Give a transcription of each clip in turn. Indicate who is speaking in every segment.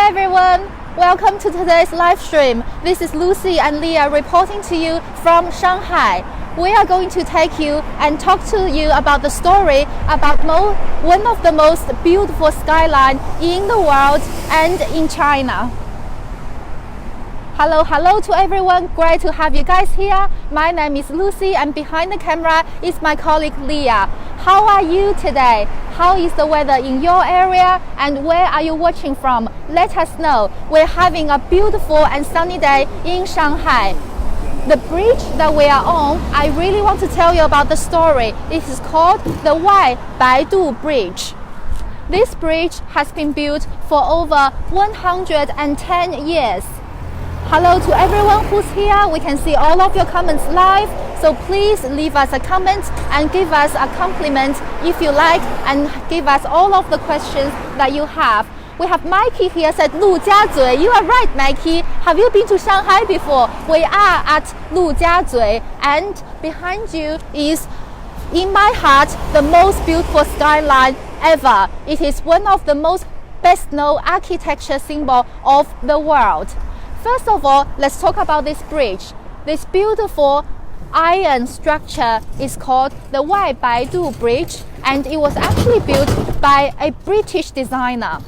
Speaker 1: everyone, welcome to today's live stream. This is Lucy and Leah reporting to you from Shanghai. We are going to take you and talk to you about the story about one of the most beautiful skyline in the world and in China. Hello to everyone, great to have you guys here. My name is Lucy and behind the camera is my colleague Leah. How are you today? How is the weather in your area and where are you watching from? Let us know. We're having a beautiful and sunny day in Shanghai. The bridge that we are on, I really want to tell you about the story. It is called the Wai Baidu Bridge. This bridge has been built for over 110 years. Hello to everyone who's here. We can see all of your comments live. So please leave us a comment and give us a compliment if you like and give us all of the questions that you have. We have Mikey here said Lujiazui. You are right, Mikey. Have you been to Shanghai before? We are at Lujiazui and behind you is, in my heart, the most beautiful skyline ever. It is one of the most best known architecture symbol of the world. First of all, let's talk about this bridge. This beautiful iron structure is called the Wai Baidu Bridge, and it was actually built by a British designer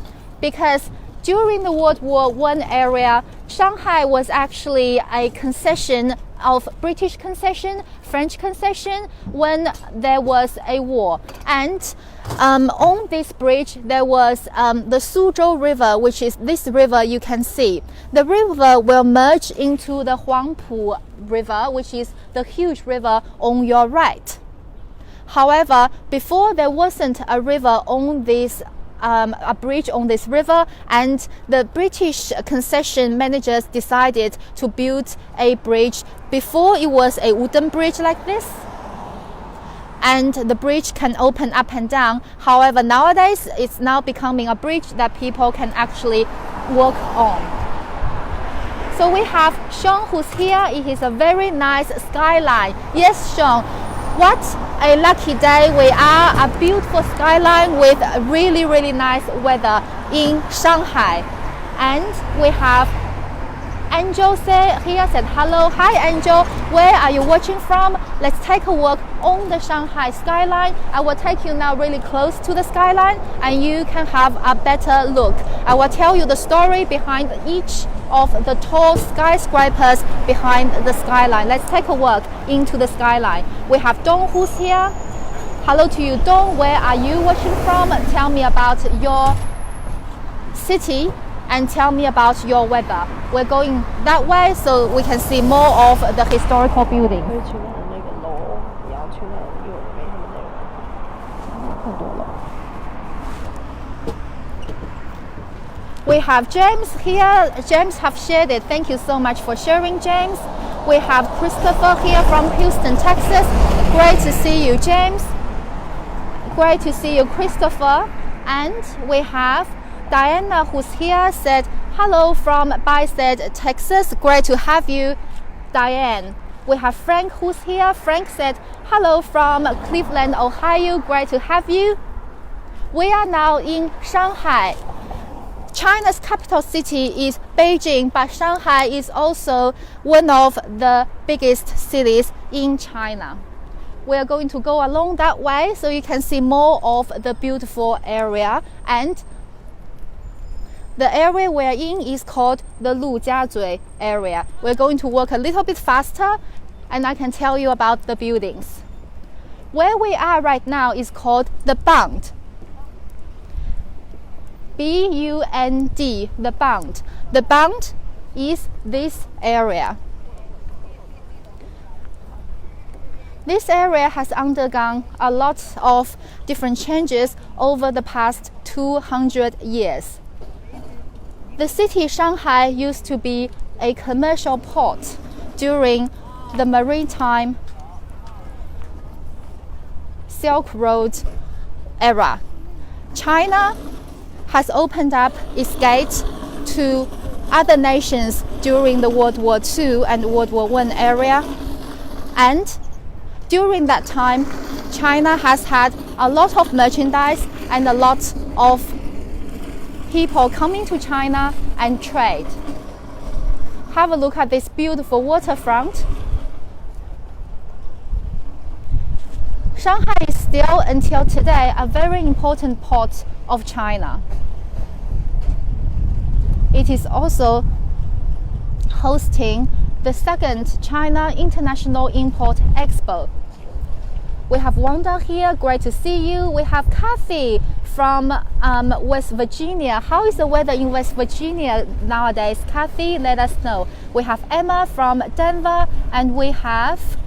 Speaker 1: because during the World War I era, Shanghai was actually a concession of British concession, French concession when there was a war. And on this bridge there was the Suzhou River, which is this river you can see. The river will merge into the Huangpu River, which is the huge river on your right. However, before there wasn't a river on this a bridge on this river, and the British concession managers decided to build a bridge. Before it was a wooden bridge like this, and the bridge can open up and down. However, nowadays it's now becoming a bridge that people can actually walk on. So we have Sean who's here. It is a very nice skyline. Yes, Sean, what a lucky day. We are a beautiful skyline with really nice weather in Shanghai. And we have Angel here said hello. Hi Angel, where are you watching from? Let's take a walk on the Shanghai skyline. I will take you now really close to the skyline and you can have a better look. I will tell you the story behind each of the tall skyscrapers behind the skyline. Let's take a walk into the skyline. We have Dong who's here. Hello to you, Dong. Where are you watching from? Tell me about your city and tell me about your weather. We're going that way so we can see more of the historical building. We have James here. James have shared it. Thank you so much for sharing, James. We have Christopher here from Houston, Texas. Great to see you, James. Great to see you, Christopher. And we have Diana who's here said hello from Bicester, Texas. Great to have you, Diane. We have Frank who's here. Frank said hello from Cleveland, Ohio. Great to have you. We are now in Shanghai. China's capital city is Beijing, but Shanghai is also one of the biggest cities in China. We are going to go along that way so you can see more of the beautiful area, and the area we're in is called the Lujiazui area. We're going to walk a little bit faster and I can tell you about the buildings. Where we are right now is called the Bund. B-U-N-D, the Bund. The Bund is this area. This area has undergone a lot of different changes over the past 200 years. The city Shanghai used to be a commercial port during the maritime Silk Road era. China has opened up its gates to other nations during the World War II and World War I area. And during that time, China has had a lot of merchandise and a lot of people coming to China and trade. Have a look at this beautiful waterfront. Shanghai is still, until today, a very important port of China. It is also hosting the second China International Import Expo. We have Wanda here, great to see you. We have Kathy from West Virginia. How is the weather in West Virginia nowadays? Kathy, let us know. We have Emma from Denver, and we have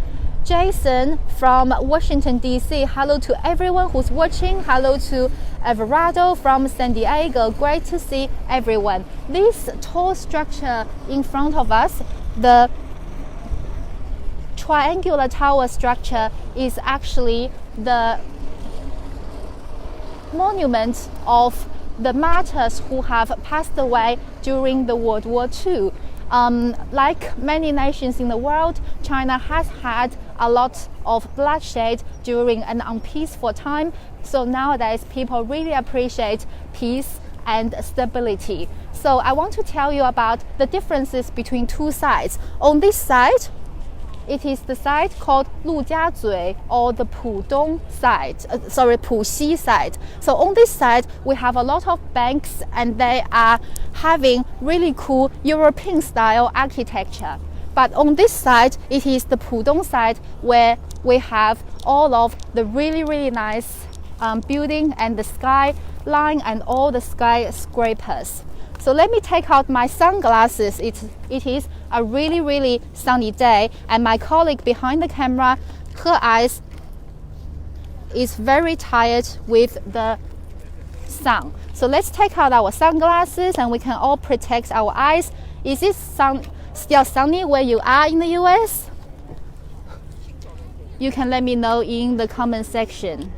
Speaker 1: Jason from Washington, D.C. Hello to everyone who's watching. Hello to Everardo from San Diego. Great to see everyone. This tall structure in front of us, the triangular tower structure, is actually the monument of the martyrs who have passed away during the World War II. Like many nations in the world, China has had a lot of bloodshed during an unpeaceful time. So nowadays, people really appreciate peace and stability. So I want to tell you about the differences between two sides. On this side, it is the side called Lujiazui, or the Pudong side, Puxi side. So on this side, we have a lot of banks, and they are having really cool European style architecture. But on this side, it is the Pudong side, where we have all of the really nice building and the skyline and all the skyscrapers. So let me take out my sunglasses. It is a really sunny day, and my colleague behind the camera, her eyes is very tired with the sun. So let's take out our sunglasses and we can all protect our eyes. Is it still sunny where you are in the US? You can let me know in the comment section.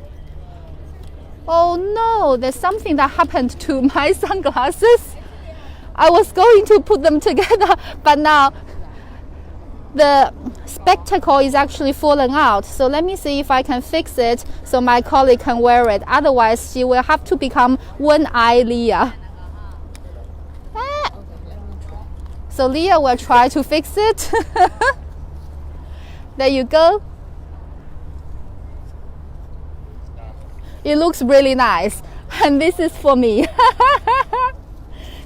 Speaker 1: Oh no, there's something that happened to my sunglasses. I was going to put them together, but now the spectacle is actually falling out. So let me see if I can fix it so my colleague can wear it. Otherwise, she will have to become one-eye Leah. So Leah will try to fix it. There you go. It looks really nice. And this is for me.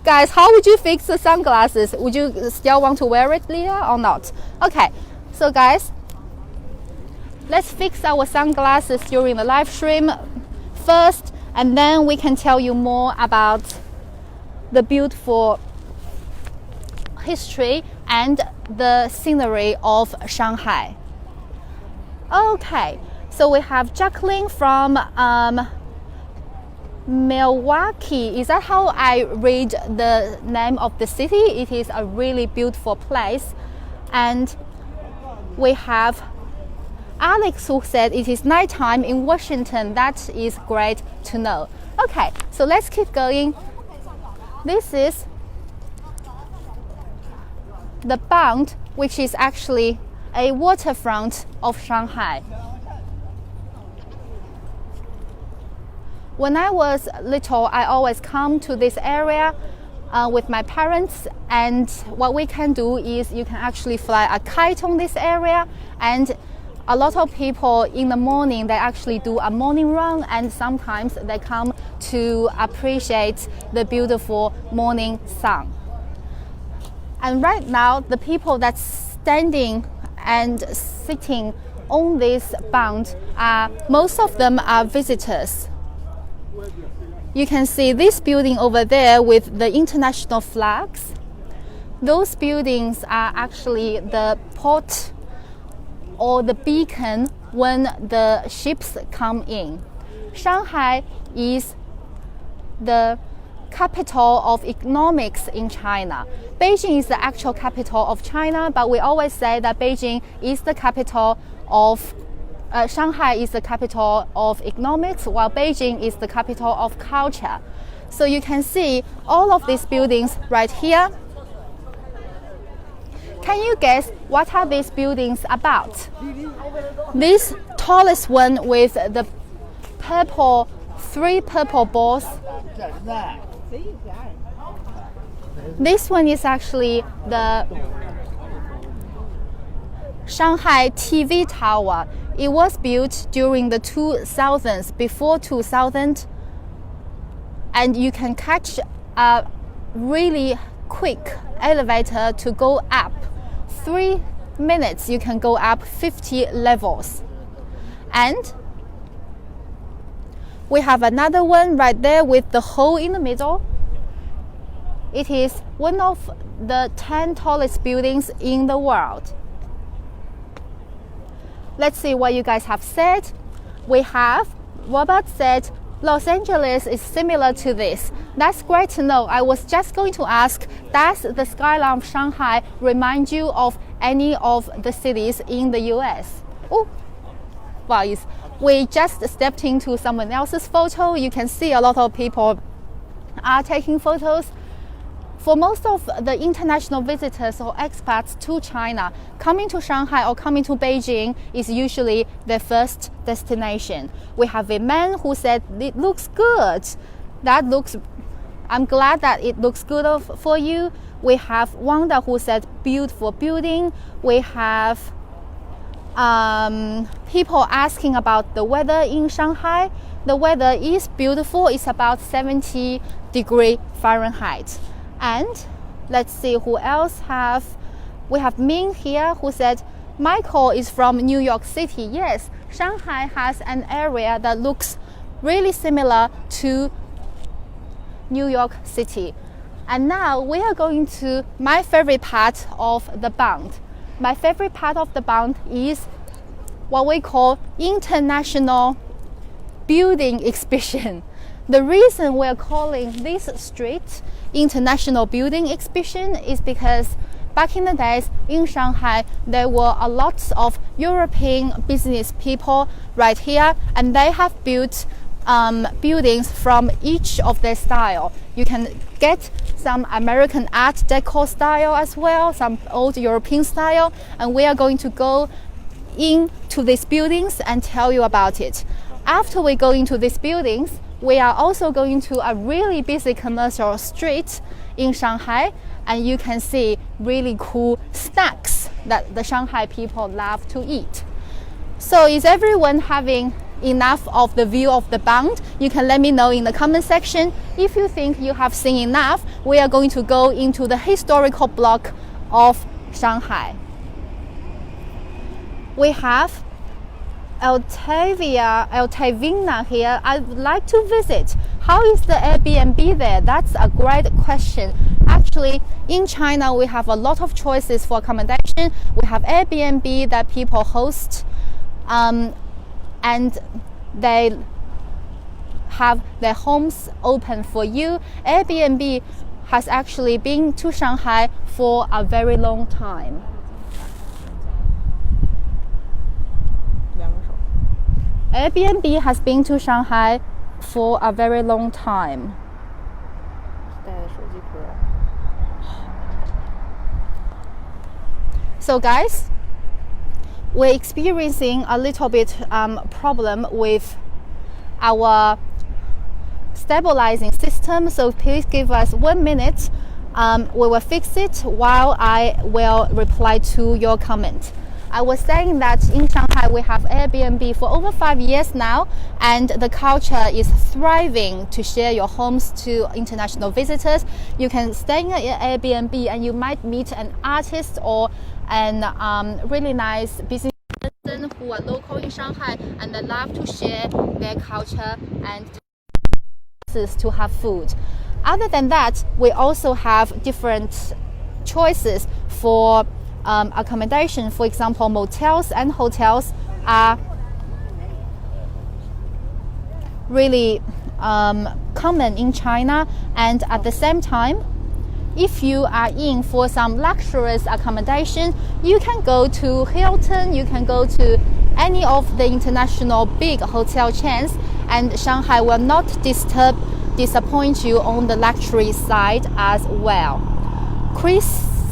Speaker 1: Guys, how would you fix the sunglasses? Would you still want to wear it, Leah, or not? Okay, so guys, let's fix our sunglasses during the live stream first, and then we can tell you more about the beautiful history and the scenery of Shanghai. Okay, so we have Jacqueline from Milwaukee. Is that how I read the name of the city? It is a really beautiful place. And we have Alex who said it is nighttime in Washington. That is great to know. Okay, so let's keep going. This is the Bund, which is actually a waterfront of Shanghai. When I was little, I always come to this area with my parents, and what we can do is you can actually fly a kite on this area, and a lot of people in the morning, they actually do a morning run, and sometimes they come to appreciate the beautiful morning sun. And right now, the people that's standing and sitting on this Bund, most of them are visitors. You can see this building over there with the international flags. Those buildings are actually the port or the beacon when the ships come in. Shanghai is the capital of economics in China. Beijing is the actual capital of China, but we always say that Beijing is the capital of Shanghai is the capital of economics, while Beijing is the capital of culture. So you can see all of these buildings right here. Can you guess what are these buildings about? This tallest one with the purple, 3 purple balls. This one is actually the Shanghai TV Tower. It was built during the 2000s, before 2000, and you can catch a really quick elevator to go up. 3 minutes you can go up 50 levels. And we have another one right there with the hole in the middle. It is one of the 10 tallest buildings in the world. Let's see what you guys have said. We have, Robert said, Los Angeles is similar to this. That's great to know. I was just going to ask, does the skyline of Shanghai remind you of any of the cities in the US? Oh, wow, we just stepped into someone else's photo. You can see a lot of people are taking photos. For most of the international visitors or expats to China, coming to Shanghai or coming to Beijing is usually their first destination. We have a man who said, it looks good. I'm glad that it looks good for you. We have Wanda who said, beautiful building. We have people asking about the weather in Shanghai. The weather is beautiful. It's about 70 degrees Fahrenheit. And let's see who else we have Ming here who said, Michael is from New York City. Yes, Shanghai has an area that looks really similar to New York City. And now we are going to my favorite part of the bund. My favorite part of the bund is what we call International Building Exhibition. The reason we're calling this street International Building Exhibition is because back in the days in Shanghai, there were a lot of European business people right here, and they have built buildings from each of their style. You can get some American Art Deco style as well, some old European style, and we are going to go into these buildings and tell you about it. After we go into these buildings, we are also going to a really busy commercial street in Shanghai, and you can see really cool snacks that the Shanghai people love to eat. So is everyone having enough of the view of the bund? You can let me know in the comment section. If you think you have seen enough, we are going to go into the historical block of Shanghai. We have Altavina here. I would like to visit. How is the Airbnb there? That's a great question. Actually, in China, we have a lot of choices for accommodation. We have Airbnb that people host, and they have their homes open for you. Airbnb has actually been to Shanghai for a very long time. Airbnb has been to Shanghai for a very long time. So guys, we're experiencing a little bit problem with our stabilizing system, so please give us 1 minute. We will fix it while I will reply to your comment. I was saying that in Shanghai we have Airbnb for over 5 years now, and the culture is thriving to share your homes to international visitors. You can stay in an Airbnb and you might meet an artist or an really nice business person who are local in Shanghai and they love to share their culture and to have food. Other than that, we also have different choices for accommodation. For example, motels and hotels are really common in China, and at the same time, if you are in for some luxurious accommodation, you can go to Hilton, you can go to any of the international big hotel chains, and Shanghai will not disappoint you on the luxury side as well. Chris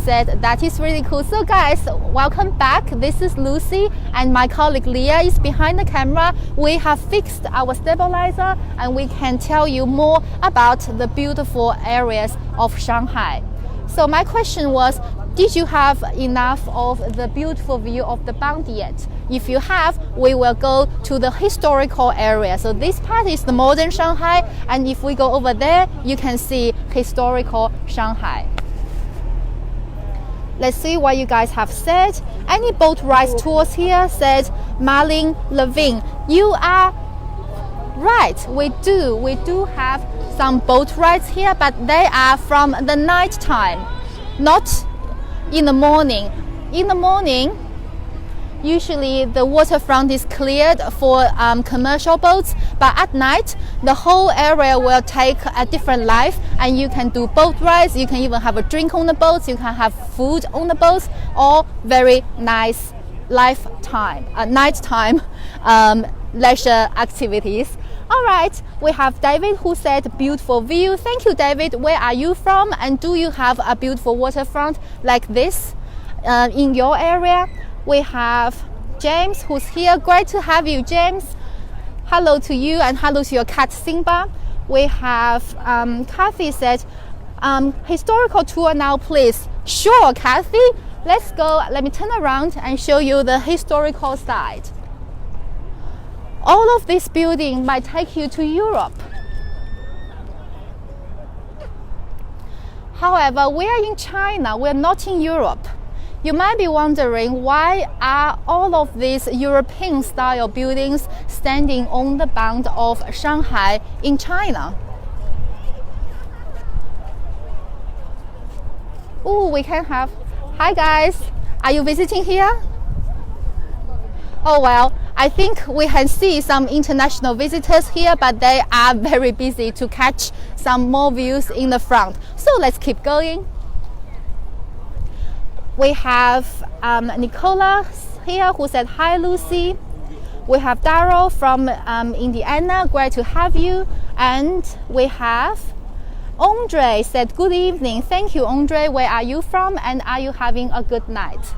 Speaker 1: said that is really cool. So guys, welcome back. This is Lucy and my colleague Leah is behind the camera. We have fixed our stabilizer and we can tell you more about the beautiful areas of Shanghai. So my question was, did you have enough of the beautiful view of the Bund yet? If you have, we will go to the historical area. So this part is the modern Shanghai, and if we go over there, you can see historical Shanghai. Let's see what you guys have said. Any boat ride tours here? Said Marlene Levine. You are right, we do have some boat rides here, but they are from the night time, not in the morning. In the morning, usually the waterfront is cleared for commercial boats, but at night the whole area will take a different life, and you can do boat rides, you can even have a drink on the boats, you can have food on the boats, all very nice nighttime leisure activities. All right, we have David who said beautiful view. Thank you, David. Where are you from, and do you have a beautiful waterfront like this in your area? We have James who's here. Great to have you, James. Hello to you and hello to your cat Simba. We have Kathy said historical tour now please. Sure, Kathy, let's go. Let me turn around and show you the historical side. All of this building might take you to Europe. However, we are in China, we're not in Europe. You might be wondering, why are all of these European style buildings standing on the Bund of Shanghai in China? Oh, we can have, hi guys, are you visiting here? Oh well, I think we can see some international visitors here, but they are very busy to catch some more views in the front. So let's keep going. We have Nicola here who said, hi Lucy. We have Daryl from Indiana, great to have you. And we have Andre said, good evening. Thank you, Andre. Where are you from, and are you having a good night?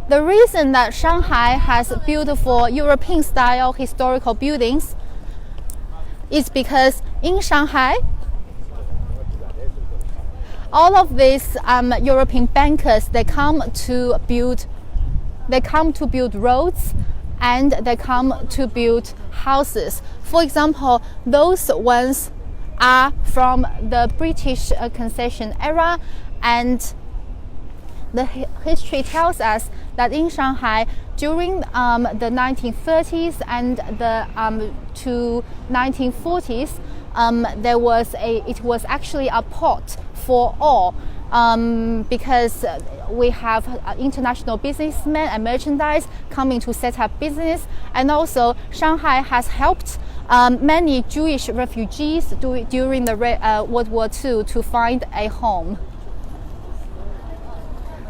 Speaker 1: The reason that Shanghai has beautiful European style historical buildings is because in Shanghai, all of these European bankers, they come to build roads and they come to build houses. For example, those ones are from the British concession era, and the history tells us that in Shanghai during the 1930s and the to 1940s, it was actually a port for all, because we have international businessmen and merchandise coming to set up business, and also Shanghai has helped many Jewish refugees during the World War II to find a home.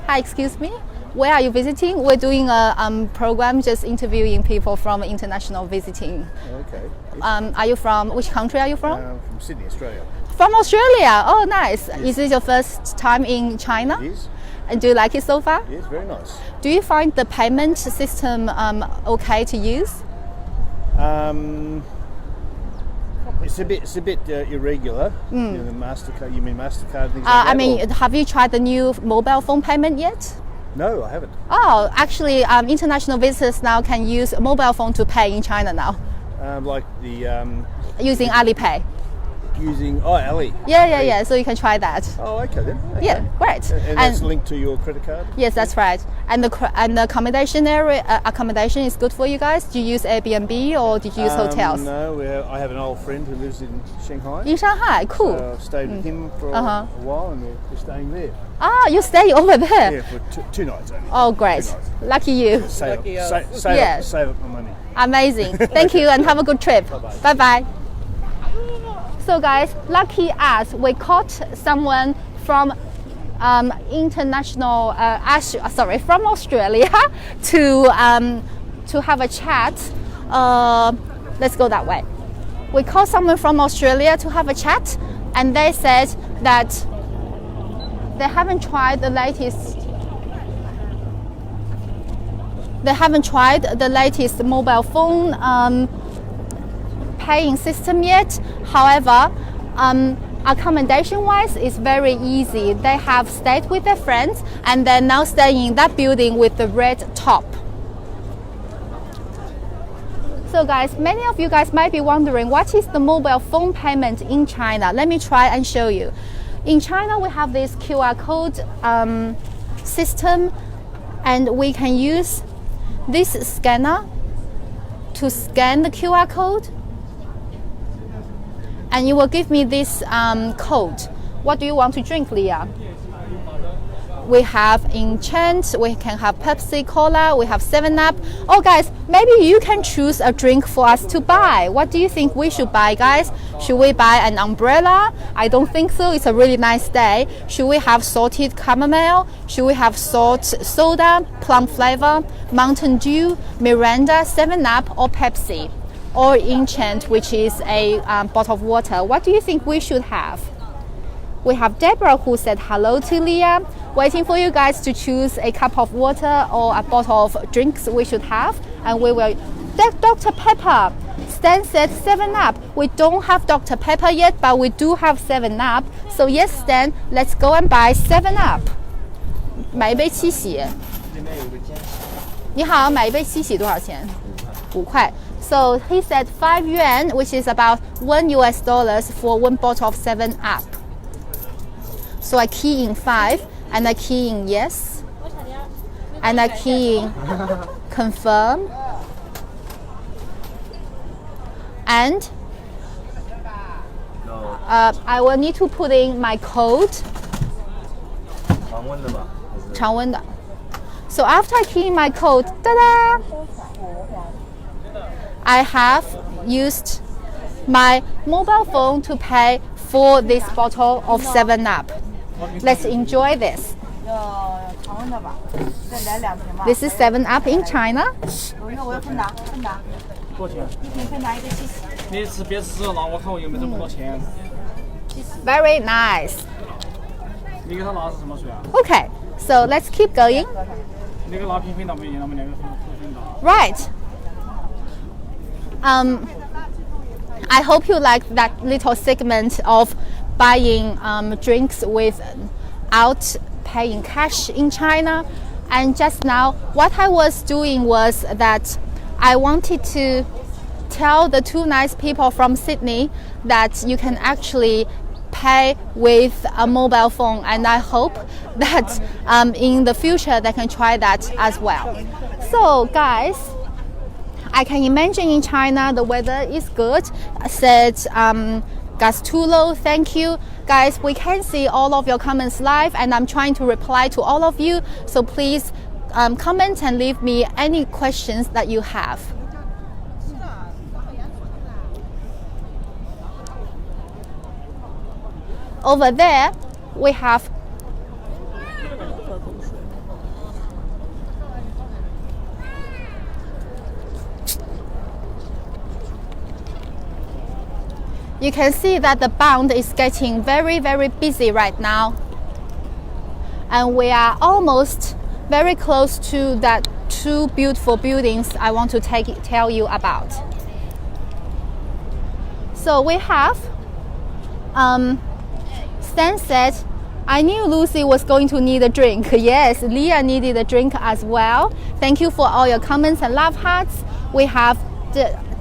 Speaker 1: Hi, excuse me. Where are you visiting? We're doing a program just interviewing people from international visiting.
Speaker 2: Okay.
Speaker 1: Are you from, which country are you from?
Speaker 2: From Sydney, Australia.
Speaker 1: From Australia? Oh, nice.
Speaker 2: Yes.
Speaker 1: Is this your first time in China?
Speaker 2: It is.
Speaker 1: And do you like it so far?
Speaker 2: Yes, very nice.
Speaker 1: Do you find the payment system okay to use?
Speaker 2: It's a bit irregular. You know, the MasterCard. You mean MasterCard things like that?
Speaker 1: I mean, have you tried the new mobile phone payment yet?
Speaker 2: No, I haven't.
Speaker 1: Oh, actually, international visitors now can use a mobile phone to pay in China now,
Speaker 2: Like the
Speaker 1: using Alipay.
Speaker 2: using Ali.
Speaker 1: Yeah. So you can try that.
Speaker 2: Oh, okay then. Okay.
Speaker 1: Yeah, great.
Speaker 2: And that's linked to your credit card?
Speaker 1: Yes, that's right. And the accommodation is good for you guys. Do you use Airbnb or did you use hotels?
Speaker 2: No, I have an old friend who lives in Shanghai.
Speaker 1: In Shanghai, cool.
Speaker 2: So I've stayed with him for a while, and we're staying there.
Speaker 1: Ah, you stay over there.
Speaker 2: Yeah, for two nights only.
Speaker 1: Oh, great.
Speaker 2: 2 nights.
Speaker 1: Lucky you.
Speaker 2: Save up my money.
Speaker 1: Amazing. Thank you and have a good trip.
Speaker 2: Bye-bye.
Speaker 1: Bye-bye. So guys, lucky us, we caught someone from from Australia to have a chat. Let's go that way. we called someone from Australia to have a chat, and they said that they haven't tried the latest. They haven't tried the latest mobile phone paying system yet. However, accommodation-wise, it's very easy. They have stayed with their friends, and they're now staying in that building with the red top. So guys, many of you guys might be wondering, what is the mobile phone payment in China? Let me try and show you. In China, we have this QR code system, and we can use this scanner to scan the QR code, and you will give me this code. What do you want to drink, Leah? We have Enchant, we can have Pepsi Cola, we have 7-Up. Oh guys, maybe you can choose a drink for us to buy. What do you think we should buy, guys? Should we buy an umbrella? I don't think so. It's a really nice day. Should we have salted caramel? Should we have salt soda, plum flavor, Mountain Dew, Miranda, 7-Up, or Pepsi? Or Enchant, which is a bottle of water. What do you think we should have? We have Deborah who said hello to Leah, waiting for you guys to choose a cup of water or a bottle of drinks we should have, and we will. Dr. Pepper, Stan said 7-Up. We don't have Dr. Pepper yet, but we do have 7-Up. So yes, Stan, let's go and buy 7-Up. 买一杯七喜。你好，买一杯七喜多少钱？5块。So he said 5 yuan, which is about $1 for one bottle of 7-Up. So I key in 5, and I key in yes, and I key in confirm, and I will need to put in my code. 常温的. So after I key in my code, ta-da! I have used my mobile phone to pay for this bottle of 7-Up. Let's enjoy this. This is 7-Up in China. Very nice. Okay, so let's keep going. Right. I hope you like that little segment of buying drinks without paying cash in China. And just now, what I was doing was that I wanted to tell the two nice people from Sydney that you can actually pay with a mobile phone, and I hope that in the future they can try that as well. So guys, I can imagine in China the weather is good. I said Gastulo, thank you. Guys, we can see all of your comments live, and I'm trying to reply to all of you. So please comment and leave me any questions that you have. Over there, we have you can see that the bound is getting very, very busy right now. And we are almost very close to that two beautiful buildings I want to tell you about. So we have, Stan said, I knew Lucy was going to need a drink. Yes, Leah needed a drink as well. Thank you for all your comments and love hearts. We have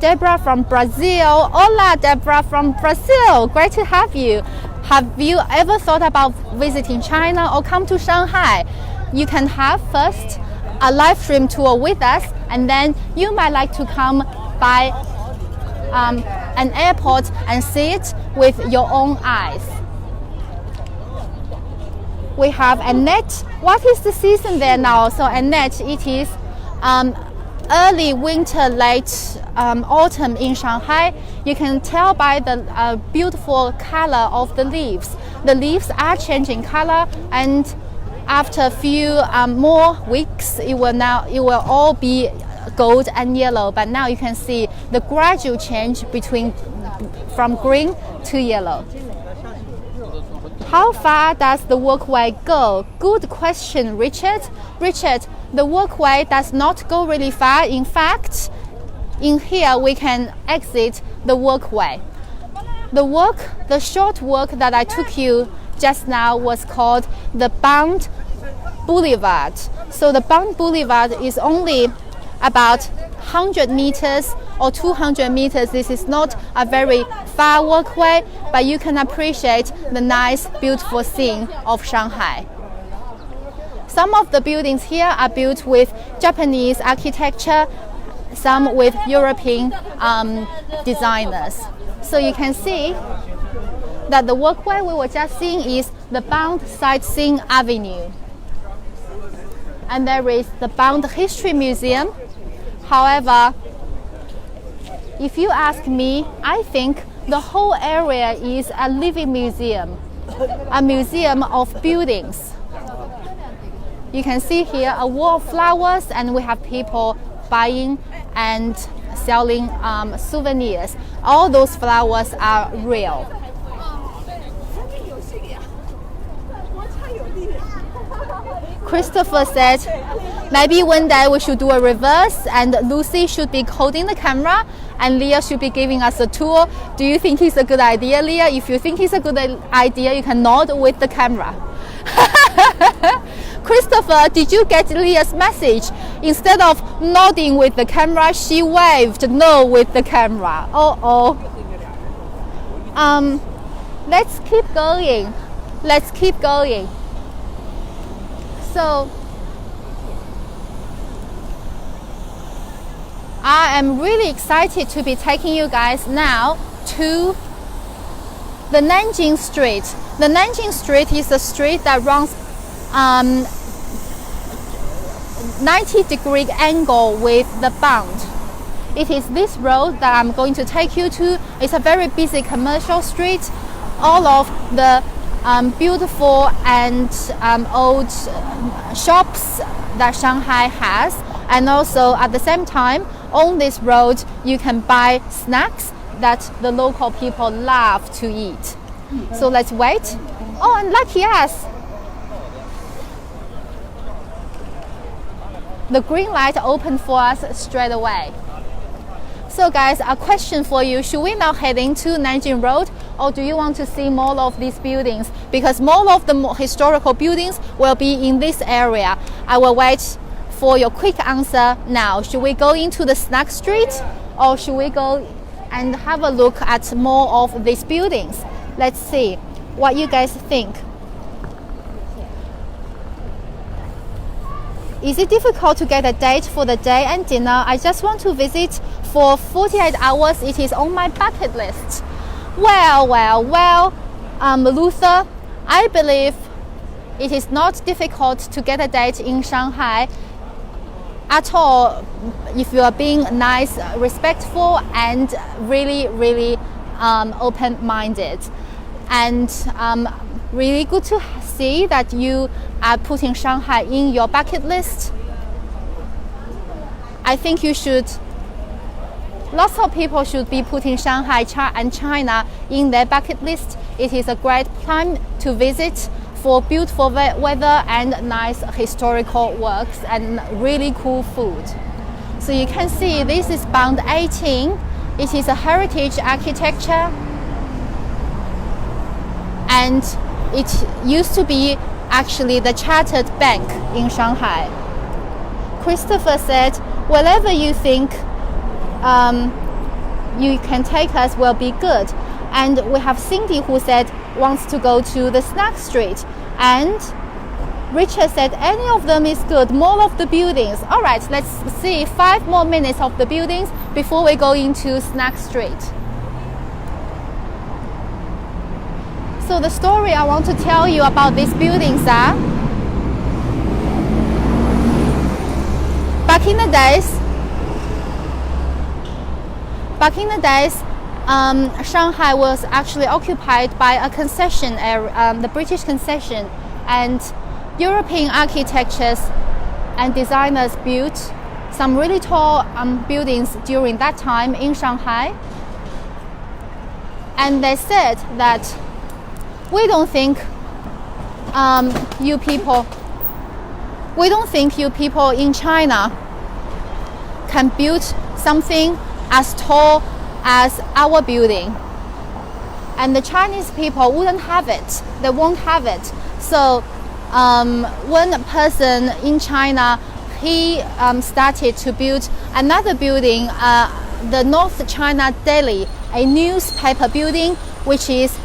Speaker 1: Deborah from Brazil. Hola, Deborah from Brazil. Great to have you. Have you ever thought about visiting China or come to Shanghai? You can have first a live stream tour with us, and then you might like to come by an airport and see it with your own eyes. We have Annette. What is the season there now? So Annette, it is early winter, late autumn in Shanghai. You can tell by the beautiful color of the leaves. The leaves are changing color, and after a few more weeks, it will all be gold and yellow, but now you can see the gradual change from green to yellow. How far does the walkway go? Good question, Richard. Richard, the walkway does not go really far. In fact, in here we can exit the walkway. The short walk that I took you just now was called the Bund Boulevard. So the Bund Boulevard is only about 100 meters or 200 meters. This is not a very far walkway, but you can appreciate the nice, beautiful scene of Shanghai. Some of the buildings here are built with Japanese architecture, some with European designers. So you can see that the walkway we were just seeing is the Bund Sightseeing Avenue. And there is the Bund History Museum. However, if you ask me, I think the whole area is a living museum, a museum of buildings. You can see here a wall of flowers, and we have people buying and selling souvenirs. All those flowers are real. Christopher said, maybe one day we should do a reverse and Lucy should be holding the camera and Leah should be giving us a tour. Do you think it's a good idea, Leah? If you think it's a good idea, you can nod with the camera. Christopher, did you get Leah's message? Instead of nodding with the camera, she waved no with the camera. Let's keep going. Let's keep going. So I am really excited to be taking you guys now to the Nanjing Street. The Nanjing Street is a street that runs 90-degree angle with the Bund. It is this road that I'm going to take you to. It's a very busy commercial street. All of the beautiful and old shops that Shanghai has, and also at the same time on this road you can buy snacks that the local people love to eat. So let's wait. Oh, and lucky us, the green light opened for us straight away. So guys, a question for you. Should we now head into Nanjing Road, or do you want to see more of these buildings? Because more of the historical buildings will be in this area. I will wait for your quick answer now. Should we go into the snack street, or should we go and have a look at more of these buildings? Let's see what you guys think. Is it difficult to get a date for the day and dinner? I just want to visit for 48 hours. It is on my bucket list. Well, Luther, I believe it is not difficult to get a date in Shanghai at all if you are being nice, respectful, and really open-minded. And really good to see that you are putting Shanghai in your bucket list. I think you should, lots of people should be putting Shanghai and China in their bucket list. It is a great time to visit for beautiful weather and nice historical works and really cool food. So you can see this is Bund 18. It is a heritage architecture, and it used to be actually the chartered bank in Shanghai. Christopher said, wherever you think you can take us will be good. And we have Cindy who said wants to go to the snack street. And Richard said any of them is good, more of the buildings. All right, let's see 5 more minutes of the buildings before we go into snack street. So the story I want to tell you about these buildings are, back in the days, Shanghai was actually occupied by a concession area, the British concession, and European architects and designers built some really tall buildings during that time in Shanghai. And they said that we don't think you people in China can build something as tall as our building. And the Chinese people wouldn't have it. They won't have it. So one person in China, he started to build another building, the North China Daily, a newspaper building, which is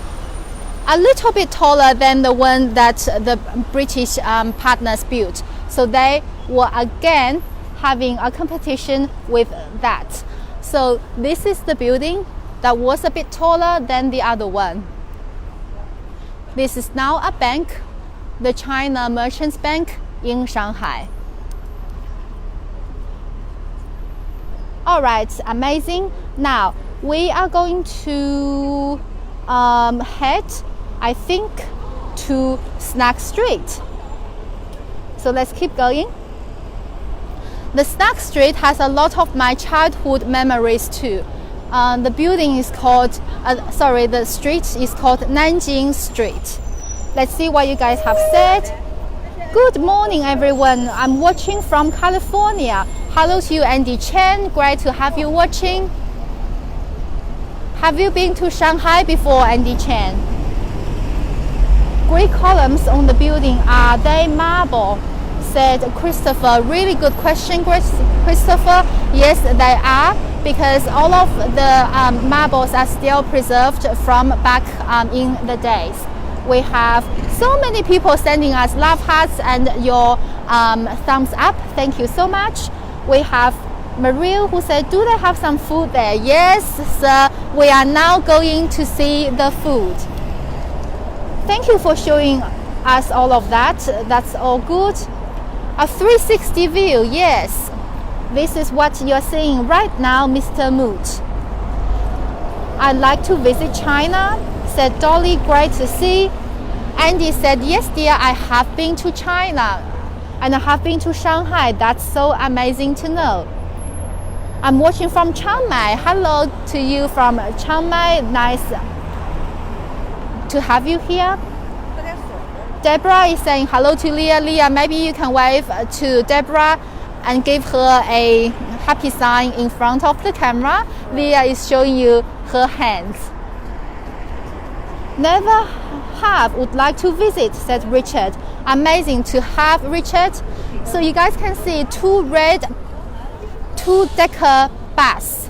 Speaker 1: a little bit taller than the one that the British partners built. So they were again having a competition with that. So this is the building that was a bit taller than the other one. This is now a bank, the China Merchants Bank in Shanghai. All right, amazing. Now we are going to head, I think, to Snack Street. So let's keep going. The Snack Street has a lot of my childhood memories too. The building is called, the street is called Nanjing Street. Let's see what you guys have said. Good morning, everyone. I'm watching from California. Hello to you, Andy Chen. Great to have you watching. Have you been to Shanghai before, Andy Chen? Gray columns on the building, are they marble? Said Christopher. Really good question, Christopher. Yes, they are, because all of the marbles are still preserved from back in the days. We have so many people sending us love hearts and your thumbs up. Thank you so much. We have Maria who said, do they have some food there? Yes, sir. We are now going to see the food. Thank you for showing us all of that. That's all good. A 360 view, yes. This is what you're seeing right now, Mr. Moot. I'd like to visit China, said Dolly. Great to see. Andy said, yes, dear, I have been to China and I have been to Shanghai. That's so amazing to know. I'm watching from Chiang Mai. Hello to you from Chiang Mai. Nice to have you here. Deborah is saying hello to Leah. Leah, maybe you can wave to Deborah and give her a happy sign in front of the camera. Leah is showing you her hands. Never have, would like to visit, said Richard. Amazing to have Richard. So you guys can see two red two-decker bus.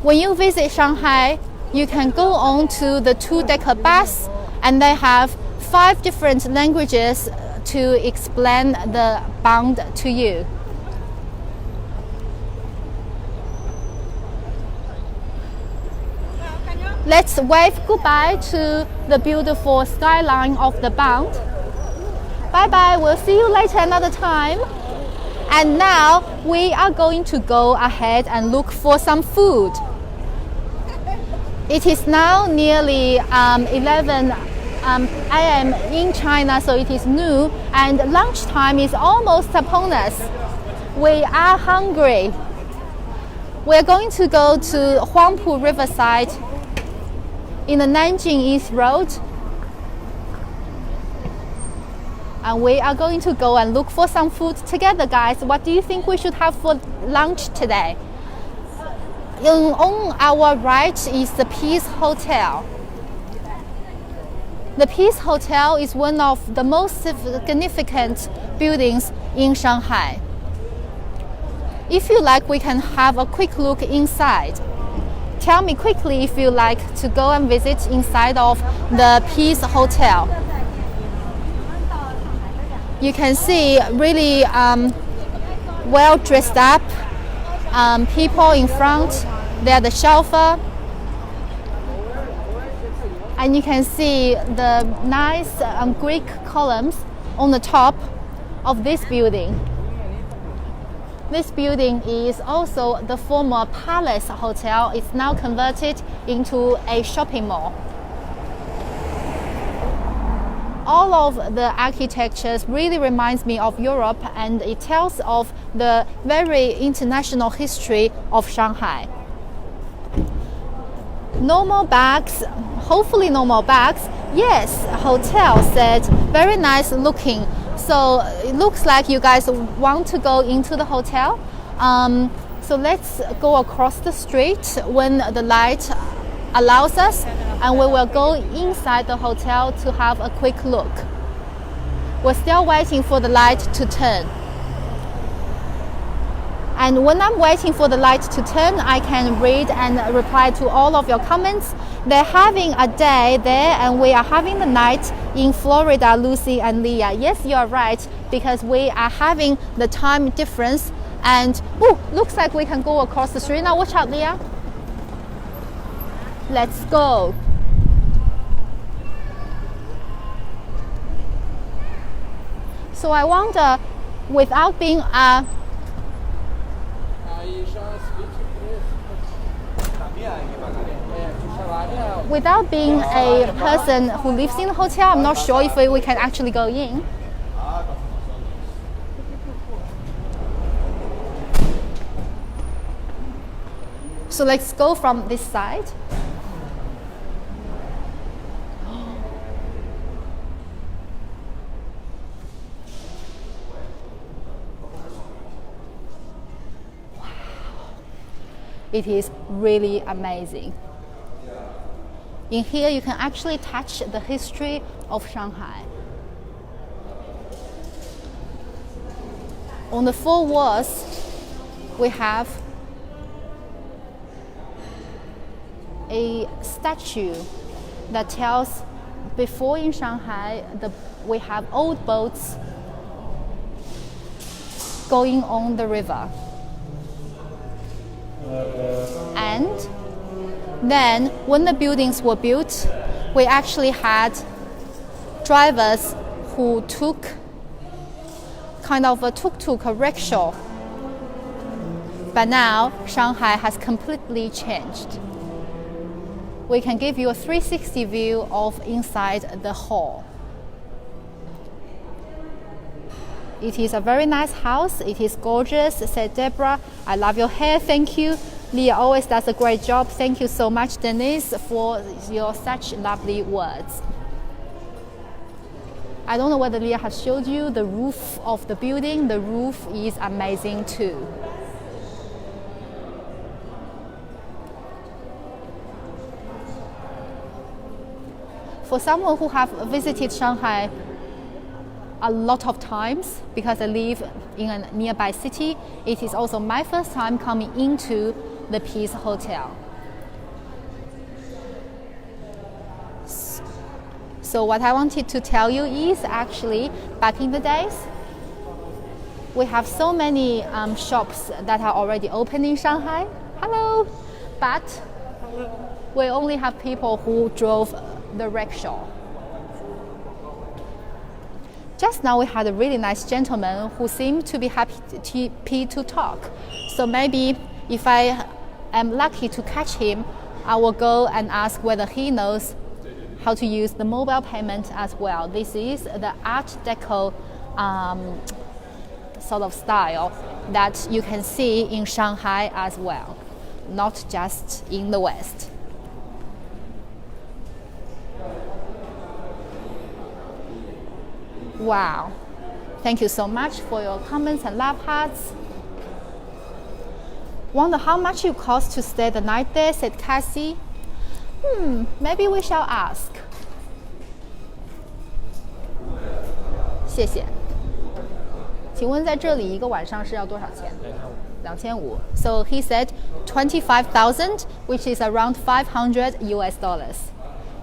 Speaker 1: When you visit Shanghai, you can go on to the two-decker bus, and they have 5 different languages to explain the bond to you. Let's wave goodbye to the beautiful skyline of the Bund. Bye bye, we'll see you later another time. And now we are going to go ahead and look for some food. It is now nearly 11 a.m. in China, so it is noon, and lunchtime is almost upon us. We are hungry. We're going to go to Huangpu Riverside in the Nanjing East Road, and we are going to go and look for some food together, guys. What do you think we should have for lunch today? On our right is the Peace Hotel. The Peace Hotel is one of the most significant buildings in Shanghai. If you like, we can have a quick look inside. Tell me quickly if you like to go and visit inside of the Peace Hotel. You can see really well dressed up people in front. They are the chauffeur. And you can see the nice Greek columns on the top of this building. This building is also the former Palace Hotel. It's now converted into a shopping mall. all of the architectures really reminds me of Europe, and it tells of the very international history of Shanghai. No more bags, hopefully no more bags. Yes, hotel said very nice looking. So it looks like you guys want to go into the hotel. So let's go across the street when the light allows us, and we will go inside the hotel to have a quick look. We're still waiting for the light to turn. And when I'm waiting for the light to turn, I can read and reply to all of your comments. They're having a day there, and we are having the night in Florida, Lucy and Leah. Yes, you are right, because we are having the time difference. And looks like we can go across the street now. Watch out, Leah. Let's go. So I wonder, without being a person who lives in the hotel, I'm not sure if we can actually go in. So let's go from this side. Wow. It is really amazing. In here you can actually touch the history of Shanghai. On the four walls we have a statue that tells before in Shanghai we have old boats going on the river. And then when the buildings were built, we actually had drivers who took kind of a tuk-tuk, a rickshaw. But now Shanghai has completely changed. We can give you a 360 view of inside the hall. It is a very nice house. It is gorgeous, said Deborah. I love your hair, thank you. Leah always does a great job. Thank you so much, Denise, for your such lovely words. I don't know whether Leah has showed you the roof of the building. The roof is amazing too. For someone who have visited Shanghai a lot of times, because I live in a nearby city, it is also my first time coming into the Peace Hotel. So what I wanted to tell you is actually back in the days, we have so many shops that are already open in Shanghai. Hello! But we only have people who drove the rickshaw. Just now we had a really nice gentleman who seemed to be happy to talk. So maybe if I am lucky to catch him, I will go and ask whether he knows how to use the mobile payment as well. This is the Art Deco sort of style that you can see in Shanghai as well, not just in the West. Wow. Thank you so much for your comments and love hearts. Wonder how much it costs to stay the night there, said Cassie. Maybe we shall ask. 谢谢。请问在这里一个晚上是要多少钱？2500. So he said 25,000, which is around $500 US.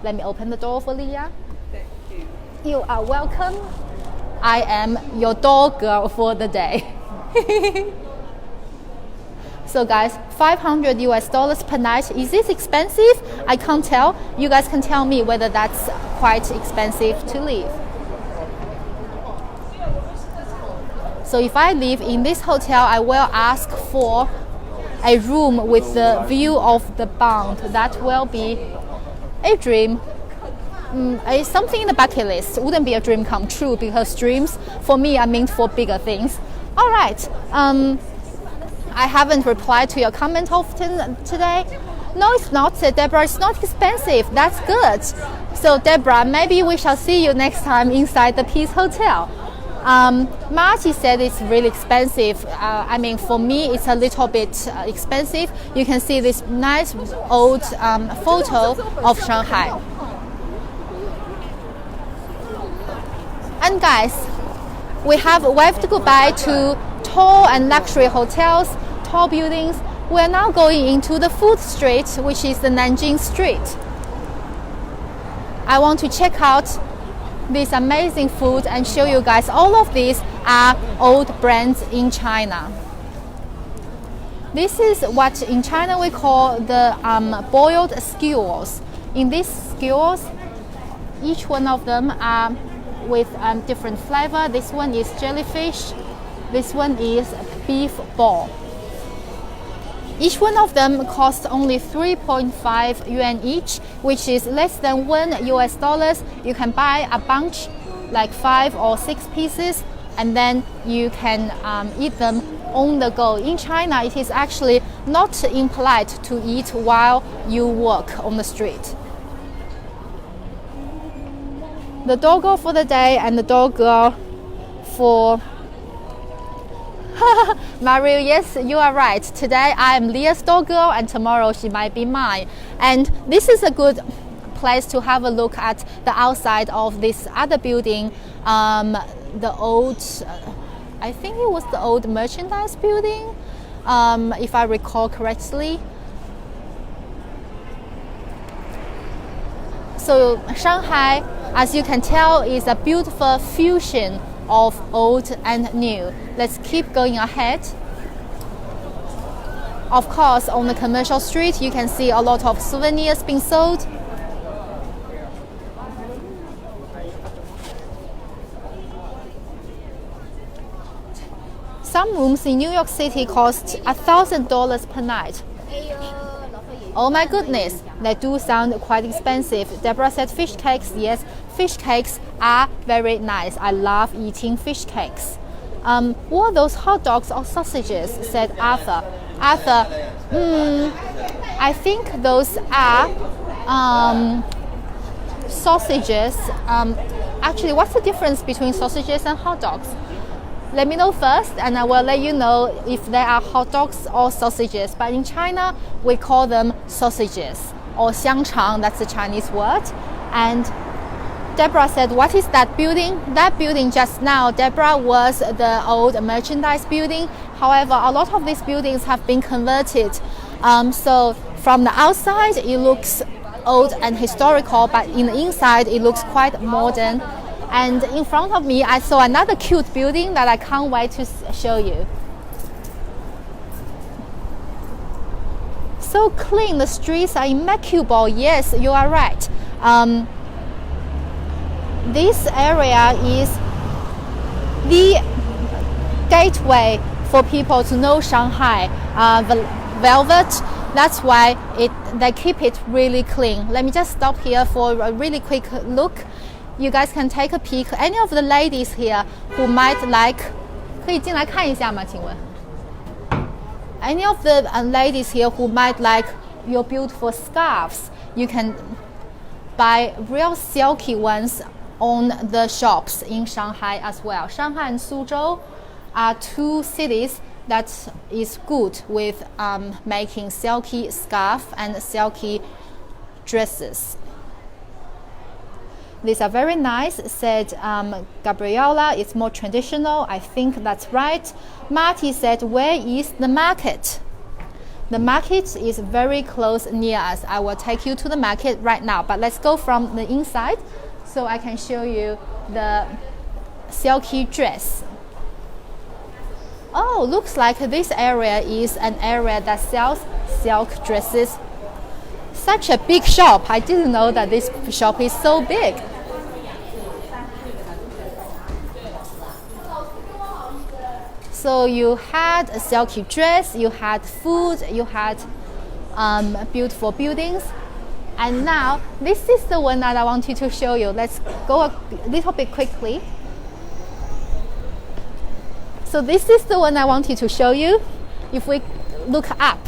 Speaker 1: Let me open the door for Leah.
Speaker 3: Thank you.
Speaker 1: You are welcome. I am your door girl for the day. So guys, $500 US per night. Is this expensive? I can't tell. You guys can tell me whether that's quite expensive to live. So if I live in this hotel, I will ask for a room with the view of the Bund. That will be a dream. it's something in the bucket list. Wouldn't be a dream come true because dreams for me are meant for bigger things. All right. I haven't replied to your comment often today. No, it's not, Deborah. It's not expensive. That's good. So, Deborah, maybe we shall see you next time inside the Peace Hotel. Marty said it's really expensive. I mean, for me, it's a little bit expensive. You can see this nice old photo of Shanghai. And guys, we have waved goodbye to tall and luxury hotels, tall buildings. We're now going into the food street, which is the Nanjing Street. I want to check out this amazing food and show you guys all of these are old brands in China. This is what in China we call the boiled skewers. In these skewers, each one of them are with different flavor. This one is jellyfish. This one is beef ball. Each one of them costs only 3.5 yuan each, which is less than $1. You can buy a bunch, like 5 or 6 pieces, and then you can eat them on the go. In China, it is actually not impolite to eat while you walk on the street. The door girl for the day and the door girl for Mario, yes, you are right. Today I am Leah's door girl and tomorrow she might be mine. And this is a good place to have a look at the outside of this other building. The old, I think it was the old merchandise building, if I recall correctly. So Shanghai, as you can tell, is a beautiful fusion of old and new. Let's keep going ahead. Of course, on the commercial street, you can see a lot of souvenirs being sold. Some rooms in New York City cost $1,000 per night. Oh my goodness, they do sound quite expensive. Deborah said fish cakes. Yes, fish cakes are very nice. I love eating fish cakes. What are those hot dogs or sausages? Said Arthur. Arthur, I think those are sausages. Actually, what's the difference between sausages and hot dogs? Let me know first, and I will let you know if they are hot dogs or sausages. But in China, we call them sausages or xiangchang. That's the Chinese word. And Deborah said, "What is that building?" That building just now, Deborah, was the old merchandise building. However, a lot of these buildings have been converted. So from the outside, it looks old and historical, but in the inside, it looks quite modern. And in front of me, I saw another cute building that I can't wait to show you. So clean, the streets are immaculate. Yes, you are right. This area is the gateway for people to know Shanghai. Velvet, that's why they keep it really clean. Let me just stop here for a really quick look. You guys can take a peek. Any of the ladies here who might like, 可以进来看一下吗？请问 Any of the ladies here who might like your beautiful scarves, you can buy real silky ones on the shops in Shanghai as well. Shanghai and Suzhou are two cities that is good with making silky scarf and silky dresses. These are very nice, said Gabriella. It's more traditional. I think that's right. Marty said, where is the market? The market is very close near us. I will take you to the market right now. But let's go from the inside so I can show you the silky dress. Oh, looks like this area is an area that sells silk dresses. Such a big shop. I didn't know that this shop is so big. So you had a silky dress, you had food, you had beautiful buildings. And now, this is the one that I wanted to show you. Let's go a little bit quickly. So this is the one I wanted to show you. If we look up,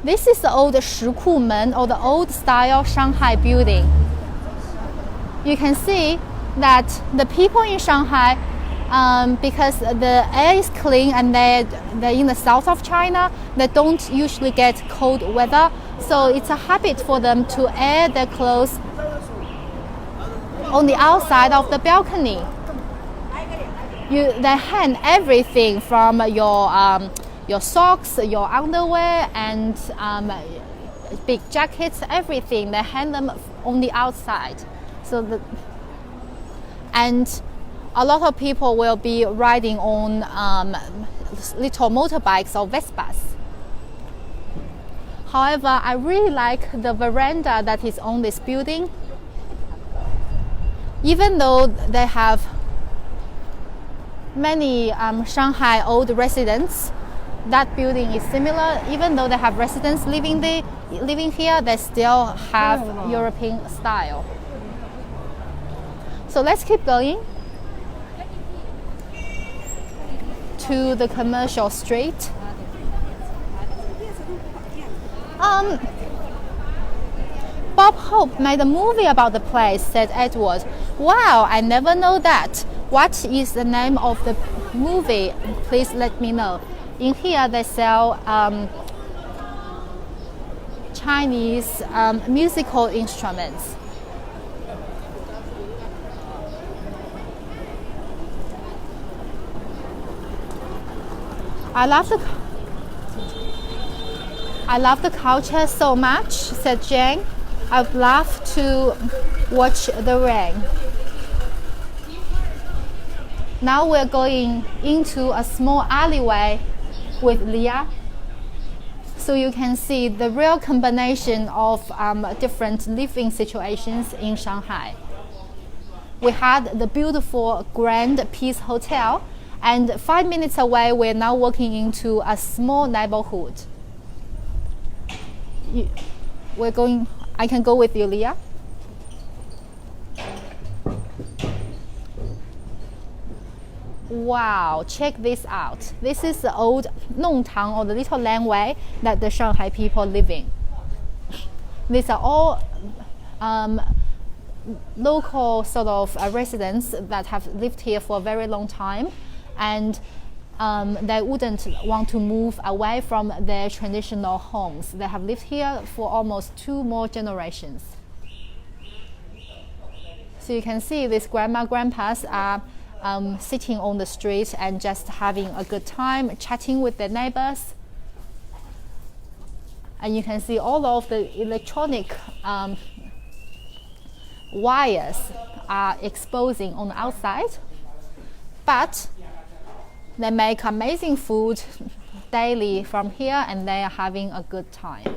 Speaker 1: this is the old Shikumen, or the old style Shanghai building. You can see that the people in Shanghai, because the air is clean and they're in the south of China, they don't usually get cold weather. So it's a habit for them to air their clothes on the outside of the balcony. They hang everything from your socks, your underwear, and big jackets, everything. They hang them on the outside. And a lot of people will be riding on little motorbikes or Vespas. However, I really like the veranda that is on this building. Even though they have many Shanghai old residents, that building is similar. Even though they have residents living here, they still have European style. So let's keep going to the commercial street. Bob Hope made a movie about the place, said Edward. Wow, I never know that. What is the name of the movie? Please let me know. In here they sell Chinese musical instruments. I love the culture so much, said Jane. I'd love to watch the rain. Now we're going into a small alleyway with Leah, so you can see the real combination of different living situations in Shanghai. We had the beautiful Grand Peace Hotel, and 5 minutes away we're now walking into a small neighborhood. I can go with you, Leah. Wow, check this out. This is the old Nongtang, or the little laneway that the Shanghai people live in. These are all local sort of residents that have lived here for a very long time, and they wouldn't want to move away from their traditional homes. They have lived here for almost 2 more generations. So you can see these grandpas are sitting on the street and just having a good time, chatting with their neighbors. And you can see all of the electronic wires are exposing on the outside. But they make amazing food daily from here, and they are having a good time.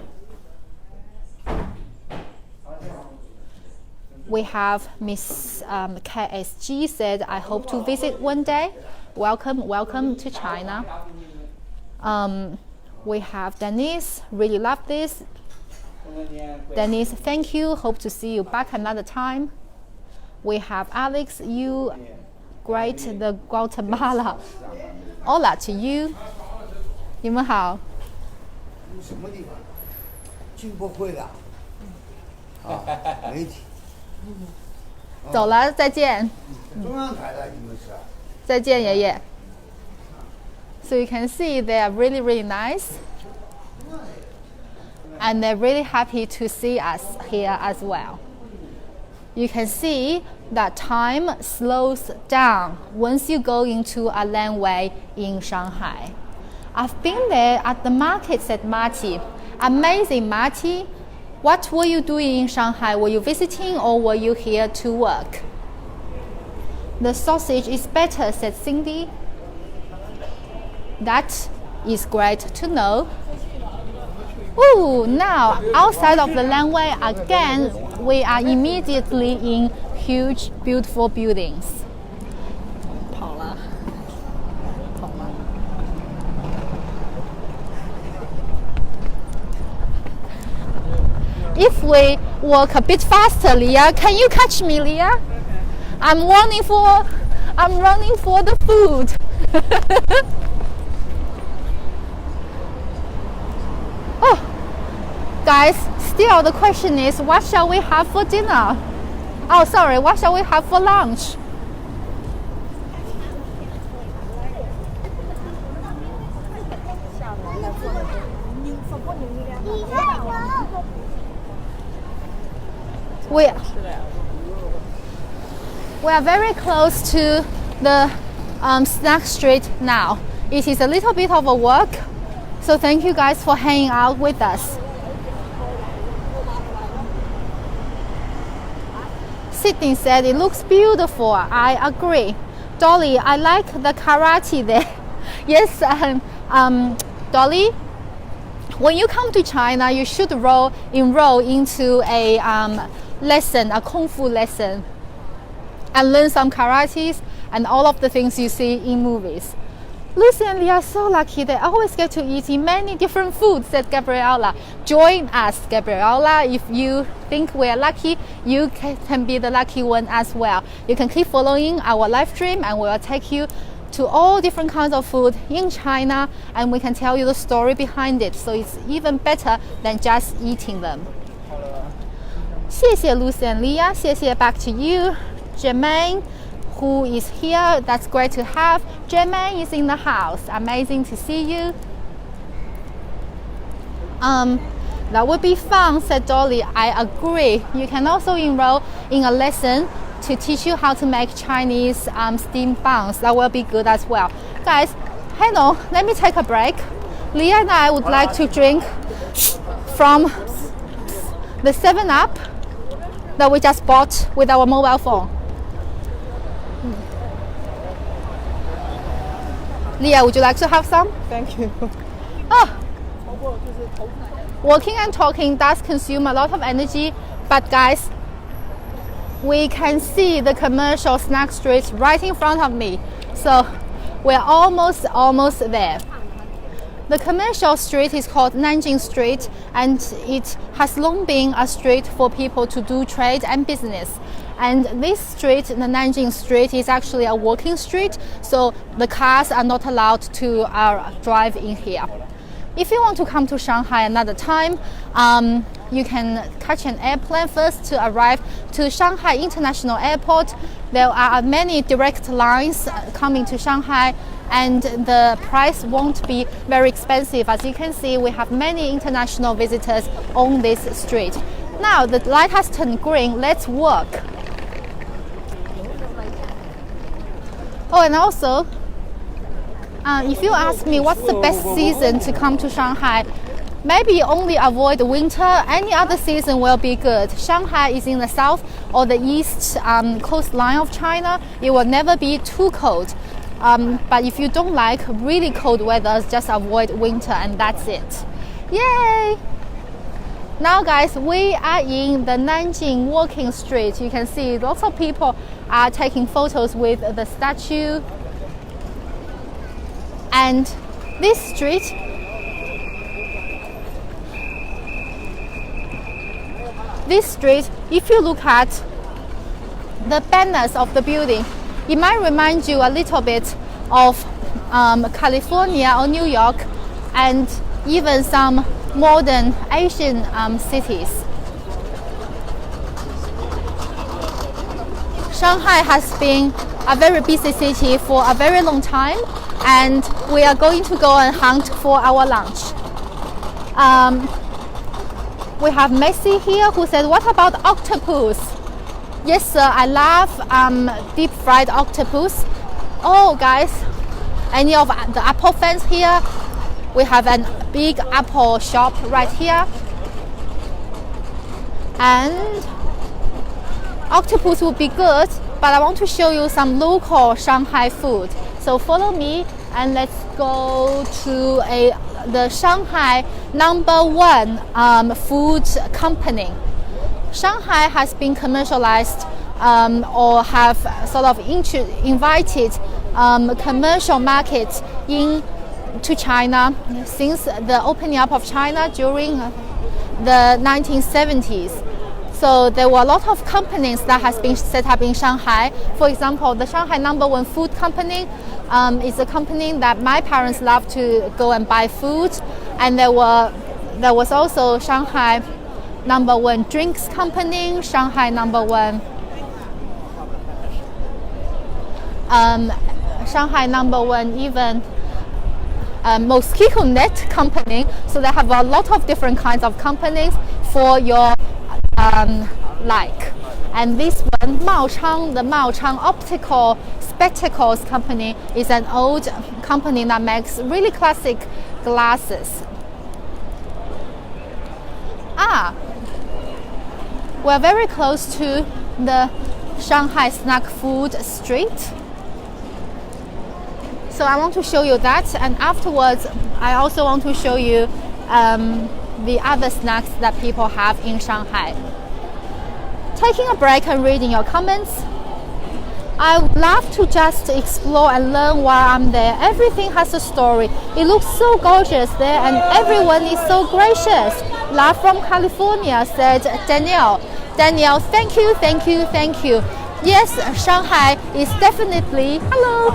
Speaker 1: We have Miss KSG said, I hope to visit one day. Welcome to China. We have Denise, really love this. Denise, thank you, hope to see you back another time. We have Alex, you great, the Guatemala. Hola to you. 你们好。
Speaker 3: 什么地方？进博会的。啊，媒体。
Speaker 1: 走了，再见。
Speaker 3: 中央台的你们是。
Speaker 1: 再见，爷爷。So you can see they are really, really nice. And they're really happy to see us here as well. You can see that time slows down once you go into a laneway in Shanghai. I've been there at the markets at Mati. Amazing, Mati. What were you doing in Shanghai? Were you visiting or were you here to work? The sausage is better, said Cindy. That is great to know. Ooh, now outside of the laneway again, we are immediately in huge, beautiful buildings. 跑了。if we walk a bit faster, Leah, can you catch me, Leah? I'm running for the food. Oh, guys, still the question is, what shall we have for dinner? Oh, sorry, what shall we have for lunch? We are very close to the snack street now. It is a little bit of a walk, so thank you guys for hanging out with us. Sydney said it looks beautiful. I agree. Dolly, I like the karate there. Yes, Dolly, when you come to China, you should enroll into a lesson, a kung fu lesson, and learn some karates and all of the things you see in movies. Lucy and Leah are so lucky. They always get to eat many different foods, said Gabriella. Join us, Gabriella. If you think we are lucky, you can be the lucky one as well. You can keep following our live stream and we'll take you to all different kinds of food in China, and we can tell you the story behind it, so it's even better than just eating them. 谢谢 Lucy and Leah. 谢谢 back to you. Jermaine, who is here, that's great to have. Jermaine is in the house. Amazing to see you. That would be fun, said Dolly. I agree. You can also enroll in a lesson to teach you how to make Chinese steamed buns. That will be good as well. Guys, hang on, let me take a break. Leah and I would like to drink from the 7-Up that we just bought with our mobile phone. Leah, would you like to have some?
Speaker 4: Thank you.
Speaker 1: Oh. Walking and talking does consume a lot of energy, but guys, we can see the commercial snack street right in front of me. So we're almost there. The commercial street is called Nanjing Street, and it has long been a street for people to do trade and business. And this street, the Nanjing Street, is actually a walking street, so the cars are not allowed to drive in here. If you want to come to Shanghai another time, you can catch an airplane first to arrive to Shanghai International Airport. There are many direct lines coming to Shanghai, and the price won't be very expensive. As you can see, we have many international visitors on this street. Now the light has turned green. Let's walk. Oh, and also, if you ask me what's the best season to come to Shanghai, maybe only avoid winter. Any other season will be good. Shanghai is in the south or the east coastline of China. It will never be too cold. But if you don't like really cold weather, just avoid winter, and that's it. Yay! Now guys, we are in the Nanjing walking street. You can see lots of people are taking photos with the statue. And this street if you look at the banners of the building, it might remind you a little bit of California or New York, and even some modern Asian cities. Shanghai has been a very busy city for a very long time, and we are going to go and hunt for our lunch. We have Messi here who said, what about octopus? Yes sir, I love deep fried octopus. Oh guys, any of the Apple fans here? We have a big Apple shop right here. And octopus would be good, but I want to show you some local Shanghai food. So follow me and let's go to the Shanghai #1 food company. Shanghai has been commercialized or have sort of invited commercial markets in to China since the opening up of China during the 1970s. So there were a lot of companies that has been set up in Shanghai. For example, the Shanghai #1 food company is a company that my parents love to go and buy food. And there was also Shanghai #1 drinks company, Shanghai #1 Shanghai #1 even mosquito net company. So they have a lot of different kinds of companies for your like. And this one, Maochang, the Maochang Optical Spectacles company, is an old company that makes really classic glasses. We're very close to the Shanghai Snack Food Street. So I want to show you that, and afterwards I also want to show you the other snacks that people have in Shanghai. Taking a break and reading your comments. I would love to just explore and learn while I'm there. Everything has a story. It looks so gorgeous there, and everyone is so gracious. Love from California, said Danielle. Danielle, thank you, thank you, thank you. Yes, Shanghai is definitely, hello.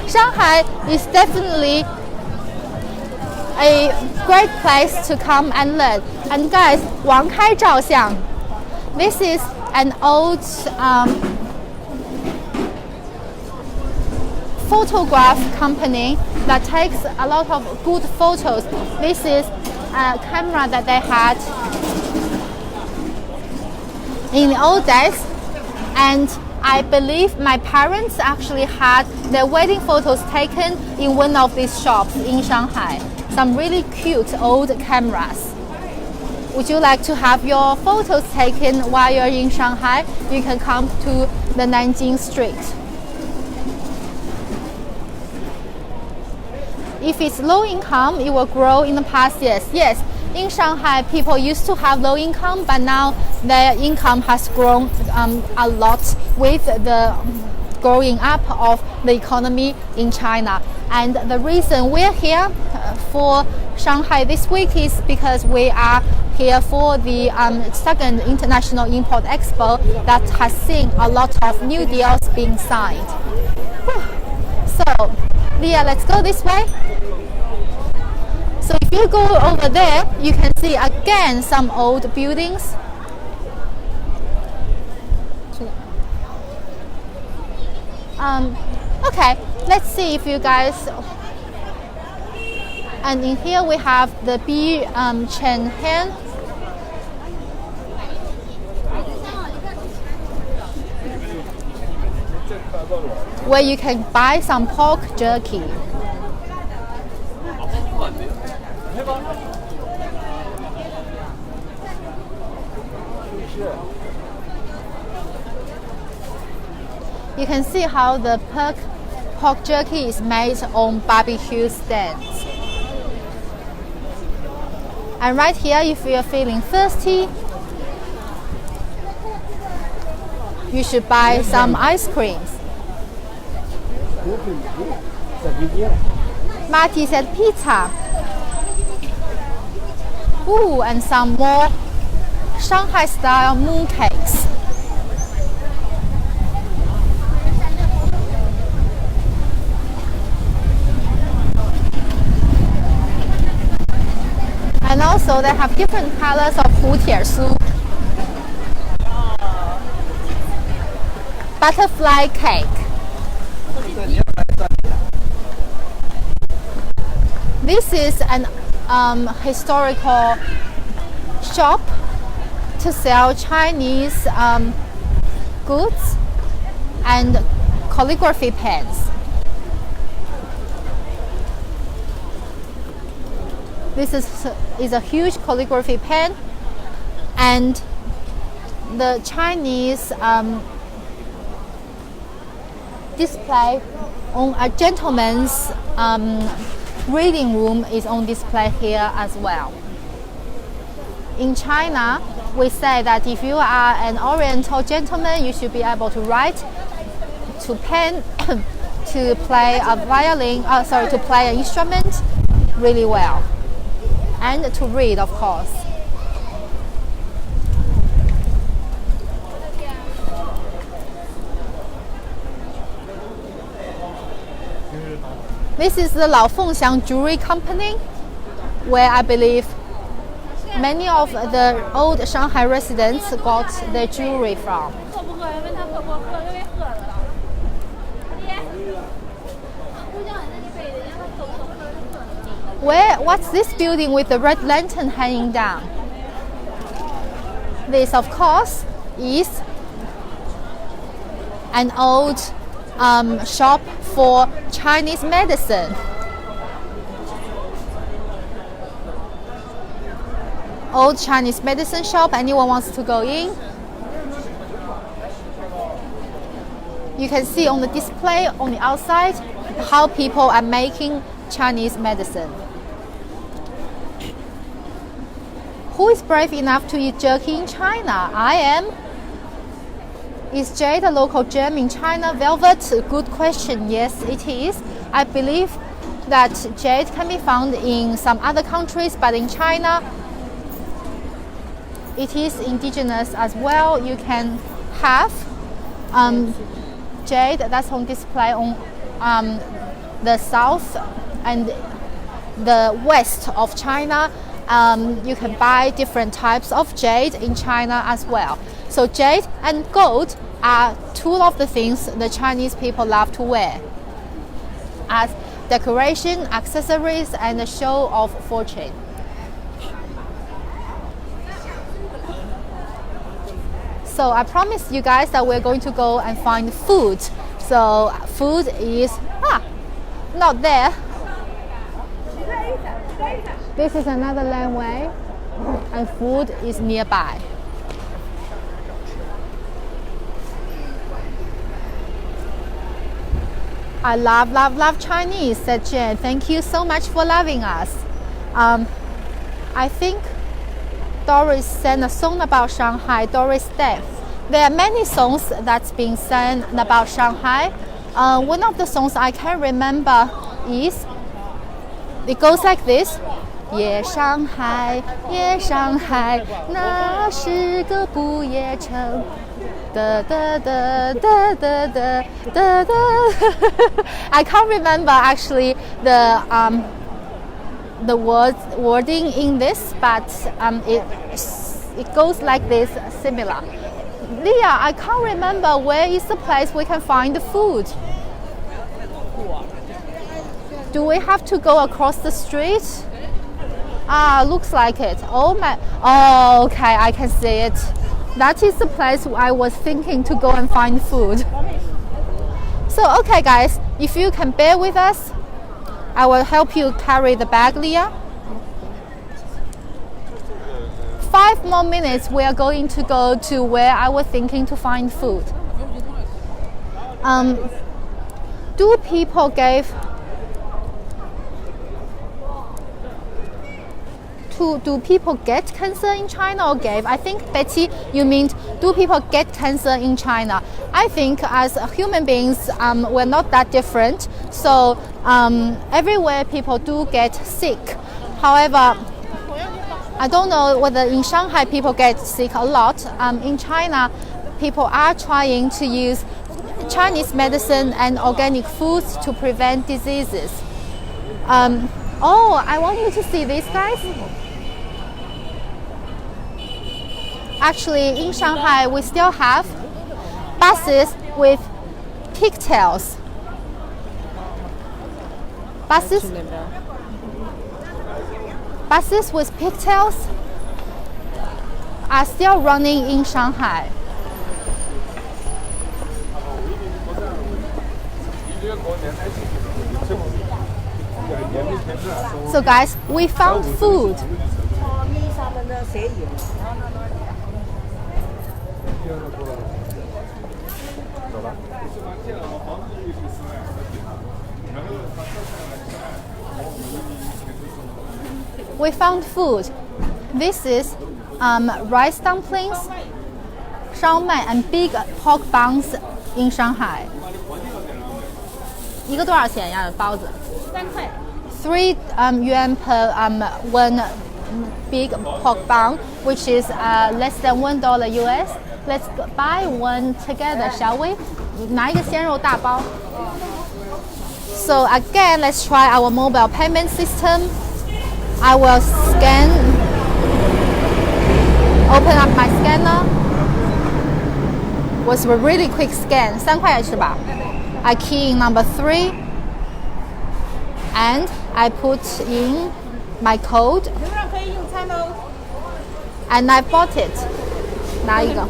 Speaker 1: Shanghai is definitely a great place to come and learn. And guys, 王开照相. This is an old photograph company that takes a lot of good photos. This is a camera that they had in the old days, and I believe my parents actually had their wedding photos taken in one of these shops in Shanghai. Some really cute old cameras. Would you like to have your photos taken while you're in Shanghai? You can come to the Nanjing Street. If it's low income, it will grow in the past years. Yes, in Shanghai, people used to have low income, but now their income has grown a lot with the growing up of the economy in China. And the reason we're here for Shanghai this week is because we are here for the second International Import Expo that has seen a lot of new deals being signed. So, Leah, let's go this way. So if you go over there, you can see again some old buildings. Okay, let's see if you guys. And in here we have the Bi Chen Hen. Where you can buy some pork jerky. You can see how the pork jerky is made on barbecue stands. And right here, if you're feeling thirsty, you should buy some ice creams. Marty said pizza. Ooh, and some more Shanghai style mooncakes. And also they have different colors of Hutier butterfly cake. This is an historical shop to sell Chinese goods and calligraphy pens. This is a huge calligraphy pen, and the Chinese display on a gentleman's reading room is on display here as well. In China, we say that if you are an Oriental gentleman, you should be able to write, to pen, to play a violin, to play an instrument really well, and to read, of course. This is the Lao Fengxiang Jewelry Company, where I believe many of the old Shanghai residents got their jewelry from. What's this building with the red lantern hanging down? This, of course, is an old shop for Chinese medicine. Old Chinese medicine shop. Anyone wants to go in? You can see on the display on the outside how people are making Chinese medicine. Who is brave enough to eat jerky in China? I am. Is jade a local gem in China? Velvet? Good question. Yes, it is. I believe that jade can be found in some other countries, but in China, it is indigenous as well. You can have jade that's on display on the south and the west of China. You can buy different types of jade in China as well. So jade and gold are two of the things the Chinese people love to wear as decoration, accessories, and a show of fortune. So I promised you guys that we're going to go and find food. So food is not there. This is another laneway, and food is nearby. I love Chinese, said Jen. Thank you so much for loving us. I think Doris sang a song about Shanghai, Doris death. There are many songs that's been sang about Shanghai. One of the songs I can remember is, it goes like this. 夜上海，夜上海，那是个不夜城。da da da da da da da da. I can't remember actually the wording in this, but it goes like this, similar. Leah, I can't remember where is the place we can find the food. Do we have to go across the street? Looks like it. Oh, okay, I can see it. That is the place I was thinking to go and find food. So, okay guys, if you can bear with us, I will help you carry the bag, Leah. 5 more minutes, we are going to go to where I was thinking to find food. Do people give... Do people get cancer in China or gave? I think, Betty, you mean do people get cancer in China? I think as human beings, we're not that different. So everywhere people do get sick. However, I don't know whether in Shanghai people get sick a lot. In China, people are trying to use Chinese medicine and organic foods to prevent diseases. I want you to see this, guys. Actually, in Shanghai, we still have buses with pigtails. Buses with pigtails are still running in Shanghai. So guys, we found food. We found food. This is rice dumplings, shaomai, and big pork buns in Shanghai. 一个多少钱呀？包子
Speaker 4: 3块。
Speaker 1: 3 yuan per one big pork bun, which is less than $1 US. Let's buy one together, shall we? 拿一个鲜肉大包。So again, let's try our mobile payment system. I will scan. Open up my scanner. Was a really quick scan. 3块钱是吧？ I key in number 3. And I put in my code
Speaker 4: 能不能可以用餐哦？
Speaker 1: and I bought it. 拿一个，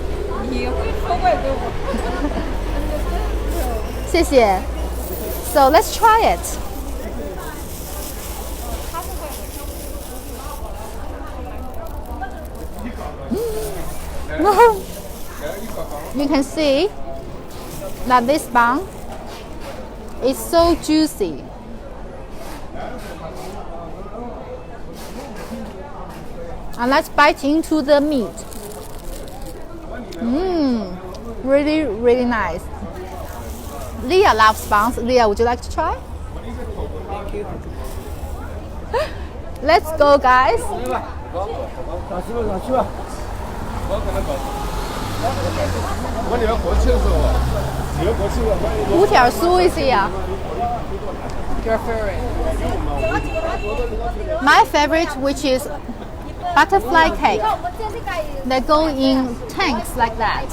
Speaker 4: 你会说怪给我。
Speaker 1: 谢谢。So let's try it. You can see that this bun is so juicy. And let's bite into the meat. Really, really nice. Leah loves buns. Leah, would you like to try? Let's go, guys.
Speaker 2: 我你们国庆是吧？你们国庆的欢迎。
Speaker 1: 五条酥 is here.
Speaker 4: Your favorite.
Speaker 1: My favorite, which is butterfly cake. They go in tanks like that.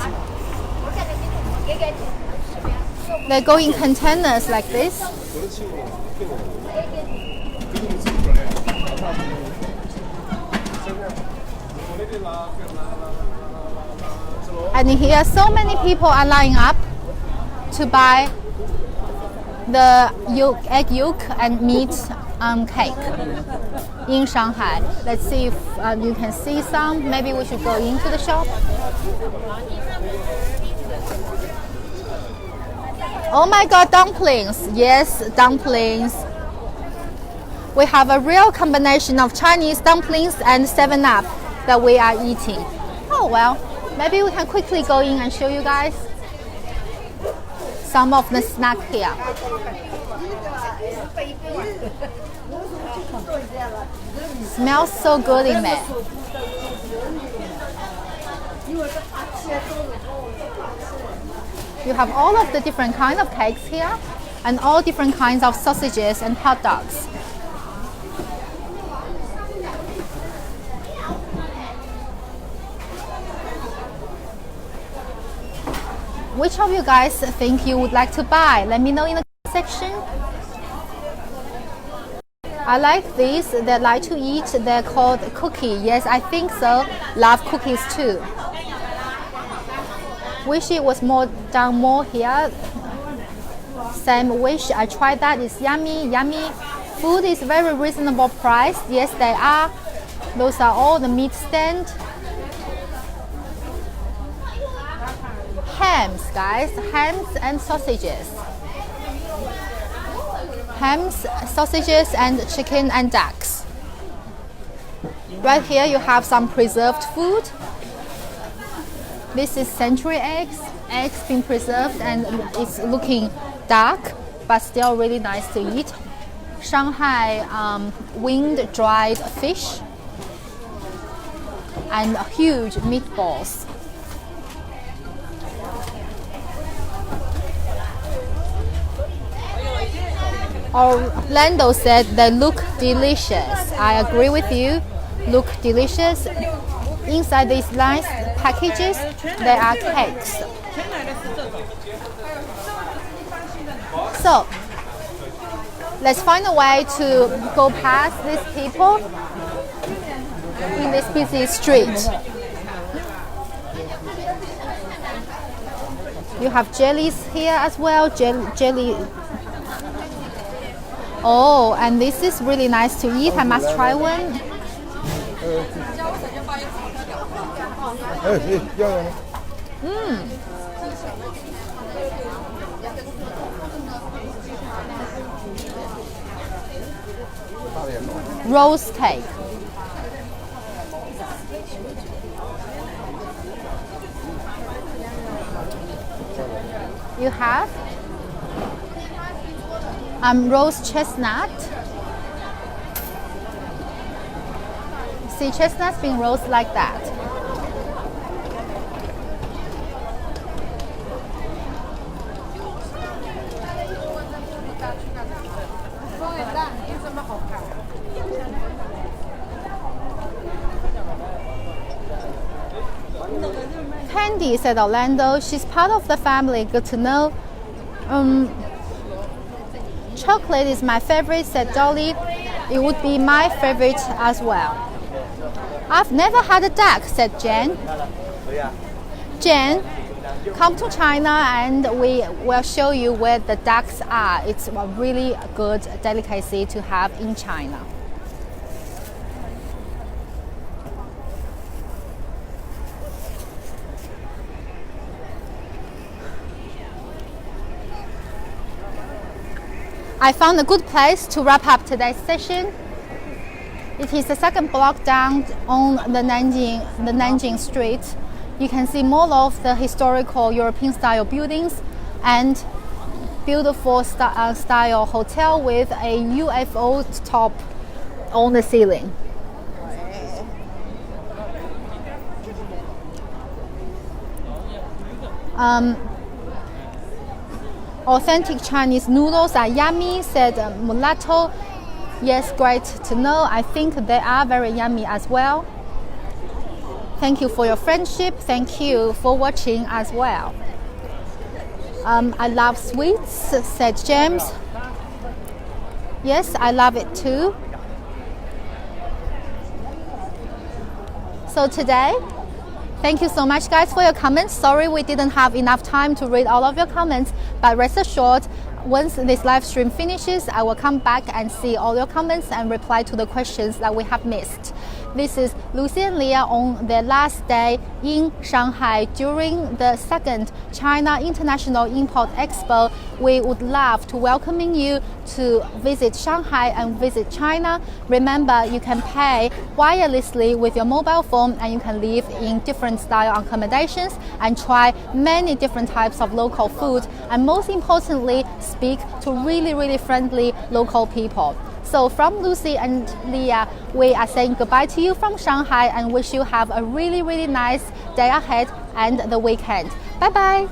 Speaker 1: They go in containers like this. And here, so many people are lining up to buy the egg yolk and meat cake in Shanghai. Let's see if you can see some. Maybe we should go into the shop. Oh my god, dumplings. Yes, dumplings. We have a real combination of Chinese dumplings and 7-Up that we are eating. Oh well, maybe we can quickly go in and show you guys some of the snack here. Smells so good in there. You have all of the different kinds of cakes here and all different kinds of sausages and hot dogs. Which of you guys think you would like to buy? Let me know in the section. I like these. They like to eat. They're called cookie. Yes, I think so. Love cookies too. Wish it was done more here. Same wish. I tried that. It's yummy, yummy. Food is very reasonable price. Yes, they are. Those are all the meat stand. Hams, guys. Hams and sausages. Hams, sausages, and chicken and ducks. Right here you have some preserved food. This is century eggs. Eggs being preserved and it's looking dark but still really nice to eat. Shanghai wind dried fish and huge meatballs. Orlando said they look delicious. I agree with you. Look delicious. Inside these nice packages, there are cakes. So, let's find a way to go past these people in this busy street. You have jellies here as well. Jelly. Oh, and this is really nice to eat. I must try one. Rose cake. You have roast chestnut. See, chestnuts being roasted like that. Candy, said Orlando. She's part of the family. Good to know. Chocolate is my favorite, said Dolly. It would be my favorite as well. I've never had a duck, said Jen. Jen, come to China and we will show you where the ducks are. It's a really good delicacy to have in China. I found a good place to wrap up today's session. It is the second block down on the Nanjing Street. You can see more of the historical European style buildings and beautiful style hotel with a UFO top on the ceiling. Authentic Chinese noodles are yummy, said Mulatto. Yes, great to know. I think they are very yummy as well. Thank you for your friendship. Thank you for watching as well. I love sweets, said James. Yes, I love it too. So today, thank you so much guys for your comments. Sorry we didn't have enough time to read all of your comments, but rest assured, once this live stream finishes, I will come back and see all your comments and reply to the questions that we have missed. This is Lucy and Leah on their last day in Shanghai during the second China International Import Expo. We would love to welcoming you to visit Shanghai and visit China. Remember, you can pay wirelessly with your mobile phone and you can live in different style accommodations and try many different types of local food, and most importantly, speak to really friendly local people. So from Lucy and Leah, we are saying goodbye to you from Shanghai and wish you have a really nice day ahead and the weekend. Bye bye.